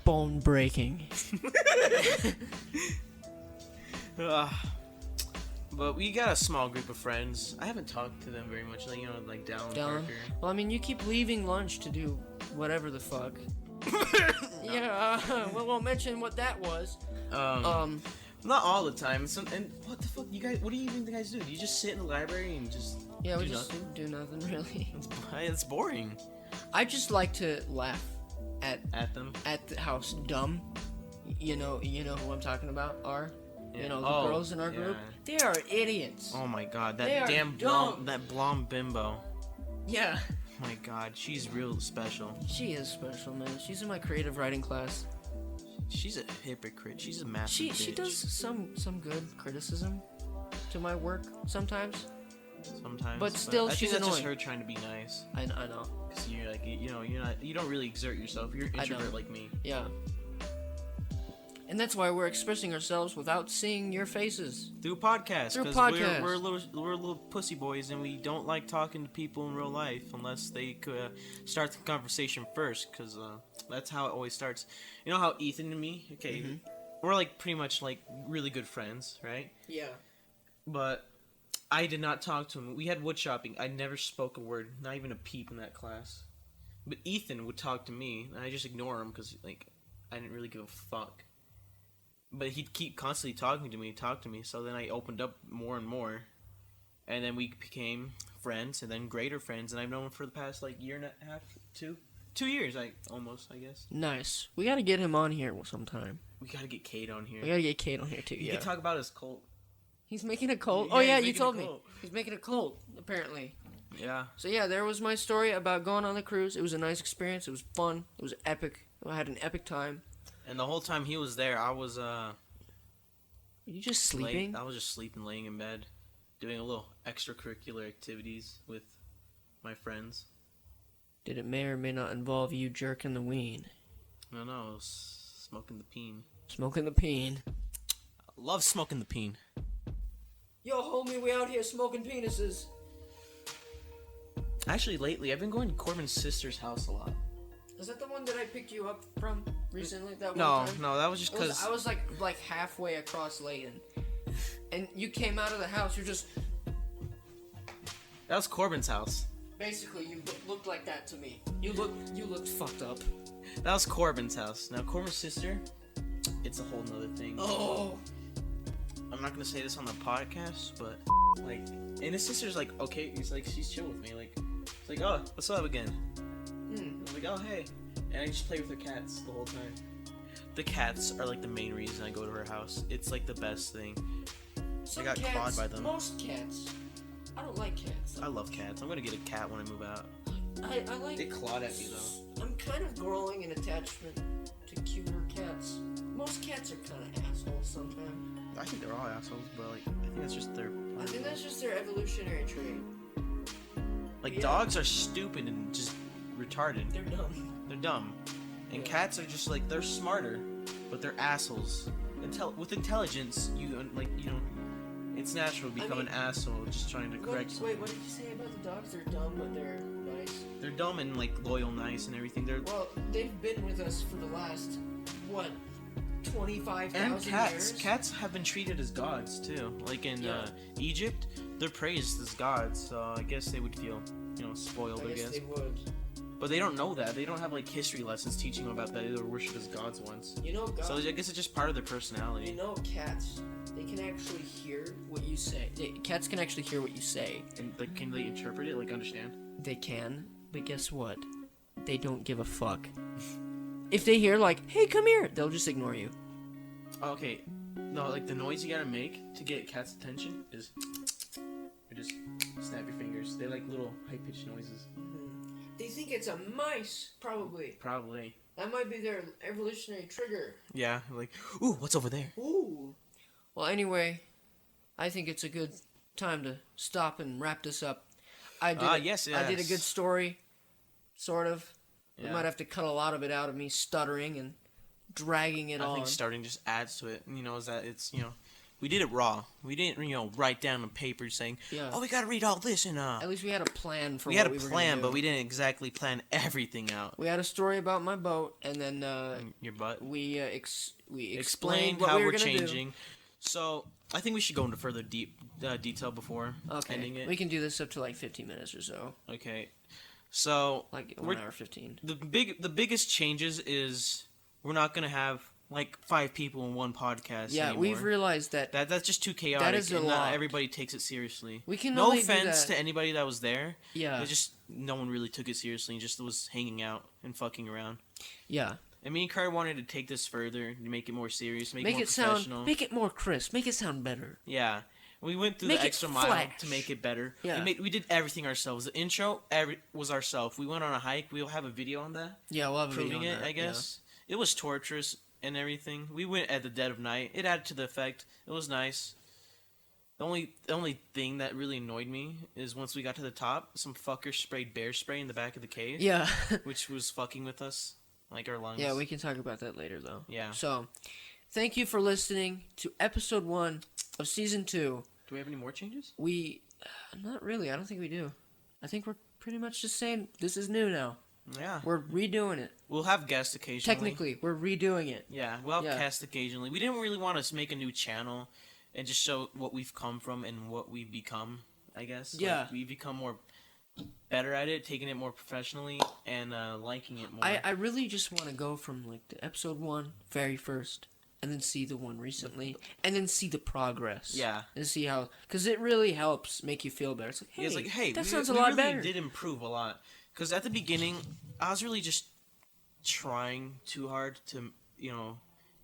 bone breaking. But we got a small group of friends. I haven't talked to them very much, like, you know, like Dallin, Dylan. Parker. Well, I mean, you keep leaving lunch to do whatever the fuck. Yeah, we won't mention what that was. Not all the time. And what the fuck, you guys? What do you even guys do? Do you just sit in the library and just Yeah, we do just nothing? do nothing really. It's boring. I just like to laugh At them. at how dumb, you know who I'm talking about are. Yeah. You know, the girls in our group. They are idiots. Oh my god, They that are damn dumb. blonde bimbo. Yeah. My god, she's real special. She is special, man. She's in my creative writing class. She's a hypocrite. She's a massive She bitch. does some good criticism to my work sometimes. Sometimes. But still, I she's think that's just annoying. her trying to be nice. I know. Cause you're like, you know, you don't really exert yourself. You're an I introvert don't. like me. Yeah. And that's why we're expressing ourselves without seeing your faces. Through podcasts. Through 'cause podcasts. We're little pussy boys, and we don't like talking to people in real life unless they could start the conversation first. Cause that's how it always starts. You know how Ethan and me, okay, we're like pretty much like really good friends, right? Yeah. But I did not talk to him. We had wood shopping. I never spoke a word, not even a peep in that class. But Ethan would talk to me, and I just ignore him because like I didn't really give a fuck. But he'd keep constantly talking to me, so then I opened up more and more. And then we became friends, and then greater friends, and I've known him for the past, like, year and a half, 2 years, I guess. Nice. We gotta get him on here sometime. We gotta get Kate on here. We gotta get Kate on here too. He Yeah. can talk about his cult. He's making a cult. Yeah, Oh yeah, he's you making a told me. cult. He's making a cult apparently. Yeah. So yeah, there was my story about going on the cruise. It was a nice experience. It was fun. It was epic. I had an epic time. And the whole time he was there, I was, Are you just sleeping? I was just sleeping, laying in bed, doing a little extracurricular activities with my friends. Did it may or may not involve you jerking the ween? No, I was smoking the peen. Smoking the peen. I love smoking the peen. Yo, homie, we out here smoking penises. Actually, lately, I've been going to Corbin's sister's house a lot. Is that the one that I picked you up from recently? That one No, time? that was just because... I was like halfway across Layton, and you came out of the house. You're just That was Corbin's house. basically you looked like that to me. You looked fucked up. That was Corbin's house. Now, Corbin's sister, it's a whole nother thing. Oh. I'm not gonna say this on the podcast, but like, and his sister's like, okay, he's like, she's chill with me, like, it's like, oh, what's up again? I'm like, oh, hey, and I just play with her cats the whole time. The cats are like the main reason I go to her house. It's like the best thing. Some I got cats, clawed by them. Most cats. I don't like cats. I love cats. I'm gonna get a cat when I move out. I like. They clawed at me though. I'm kind of growing an attachment to cuter cats. Most cats are kind of assholes sometimes. I think they're all assholes, but like, I think that's just their. I think that's just their evolutionary trait. Like, Yeah. dogs are stupid and just retarded. They're dumb. They're dumb. And Yeah. cats are just like, they're smarter. but they're assholes. With intelligence, it's natural to become an asshole just trying to correct something. Wait, what did you say about the dogs? They're dumb, but they're nice. They're dumb and like loyal, nice, and everything. Well, they've been with us for the last 25,000 and years. Cats have been treated as gods too. Like in Egypt, they're praised as gods. So I guess they would feel, spoiled. I guess they would. But they don't know that. They don't have like history lessons teaching them about that. They were worshipped as gods once. So I guess it's just part of their personality. Cats, they can actually hear what you say. Cats can actually hear what you say. And like, can they interpret it? Like, understand? They can, but guess what? They don't give a fuck. If they hear like, "Hey, come here," they'll just ignore you. Okay. No, like the noise you gotta make to get cats' attention is, you just snap your fingers. They like little high-pitched noises. They think it's a mice, probably. Probably. That might be their evolutionary trigger. Yeah, like, ooh, what's over there? Ooh. Well, anyway, I think it's a good time to stop and wrap this up. Yes. I did a good story, sort of. Yeah. We might have to cut a lot of it out of me stuttering and dragging it on. I think starting just adds to it. Is that it's, we did it raw. We didn't, write down on paper saying, "Oh, we gotta read all this," and At least we had a plan for. We what had a we were plan, gonna do. but we didn't exactly plan everything out. We had a story about my boat, and then Your butt. we Explained explained what how we were we're gonna changing. do. So I think we should go into further detail before ending it. We can do this up to like 15 minutes or so. Okay. So Like 1 hour 15. the biggest changes is we're not gonna have like 5 people in one podcast. Yeah, anymore. we've realized that. That's just too chaotic. That is a and lot. Not everybody takes it seriously. We can no only do offense that. to anybody that was there. Yeah. It's just no one really took it seriously and just was hanging out and fucking around. Yeah. And me and Carter wanted to take this further, to make it more serious, make it more it professional. make it more crisp, make it sound better. Yeah. We went through Make the it extra mile flash. to make it better. Yeah. We did everything ourselves. The intro was ourselves. We went on a hike. We'll have a video on that. Yeah, we'll have a Proving video on it, that, I guess. It was torturous and everything. We went at the dead of night. It added to the effect. It was nice. The only thing that really annoyed me is once we got to the top, some fucker sprayed bear spray in the back of the cave. Yeah. Which was fucking with us. Like our lungs. Yeah, we can talk about that later, though. Yeah. So, thank you for listening to episode 1 of season 2. Do we have any more changes? Not really. I don't think we do. I think we're pretty much just saying this is new now. Yeah. We're redoing it. We'll have guests occasionally. Technically, we're redoing it. Yeah, we'll have Yeah. guests occasionally. We didn't really want to make a new channel and just show what we've come from and what we've become, I guess. Yeah. Like, we've become more better at it, taking it more professionally, and liking it more. I really just want to go from like the episode 1, very first, and then see the one recently, and then see the progress. Yeah. And see how, because it really helps make you feel better. It's like, hey, It's like, hey, that we, sounds we a lot really better. did improve a lot. Because at the beginning, I was really just trying too hard to,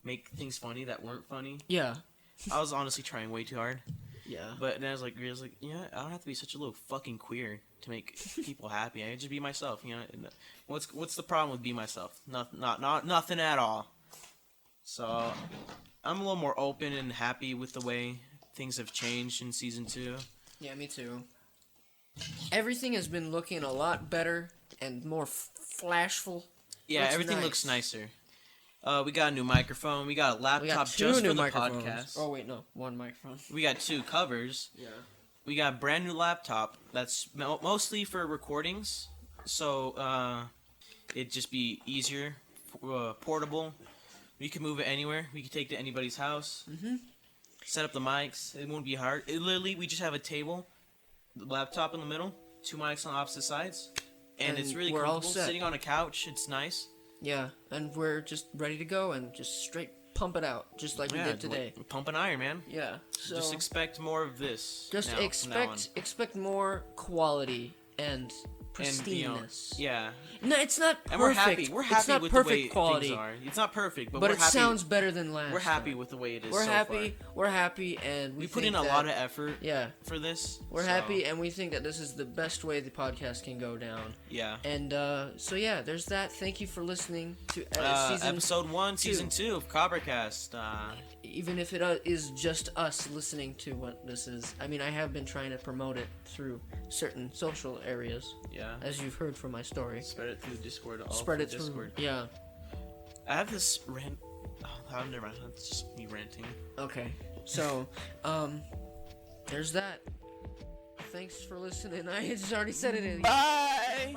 make things funny that weren't funny. Yeah. I was honestly trying way too hard. Yeah. But then I was like, yeah, I don't have to be such a little fucking queer to make people happy. I can just be myself, And what's the problem with being myself? Nothing at all. So I'm a little more open and happy with the way things have changed in season 2. Yeah, me too. Everything has been looking a lot better and more flashful. Yeah, Looks everything nice. looks nicer. We got a new microphone. We got a laptop We got 2 just new for the microphones. podcast. Oh wait, no, 1 microphone. We got 2 covers. Yeah. We got a brand new laptop that's mostly for recordings, so it'd just be easier, portable. We can move it anywhere. We can take it to anybody's house. Mm-hmm. Set up the mics. It won't be hard. We just have a table, the laptop in the middle, 2 mics on opposite sides, and it's really we're all comfortable. set. Sitting on a couch, it's nice. Yeah, and we're just ready to go and just straight pump it out, just like we did today. Pump and iron, man. Yeah. So Just expect more of this. just now, from now on. expect more quality and And, pristineness. yeah. No, it's not perfect. And we're happy. We're happy it's not with perfect the way quality, things are. It's not perfect, but but we're it happy. sounds better than last. We're happy time. with the way it is. We're so happy. far. We're happy, and We put think in a that- lot of effort. Yeah, For this. we're so, happy, and we think that this is the best way the podcast can go down. Yeah. And so yeah, there's that. Thank you for listening to season. Episode 1, season 2 of CopperCast. Even if it is just us listening to what this is. I mean, I have been trying to promote it through certain social areas, Yeah. as you've heard from my story. Spread it through Discord. Spread it through. Discord. Yeah. I have this never mind. That's just me ranting. Okay, so, there's that. Thanks for listening. I just already said it. Bye!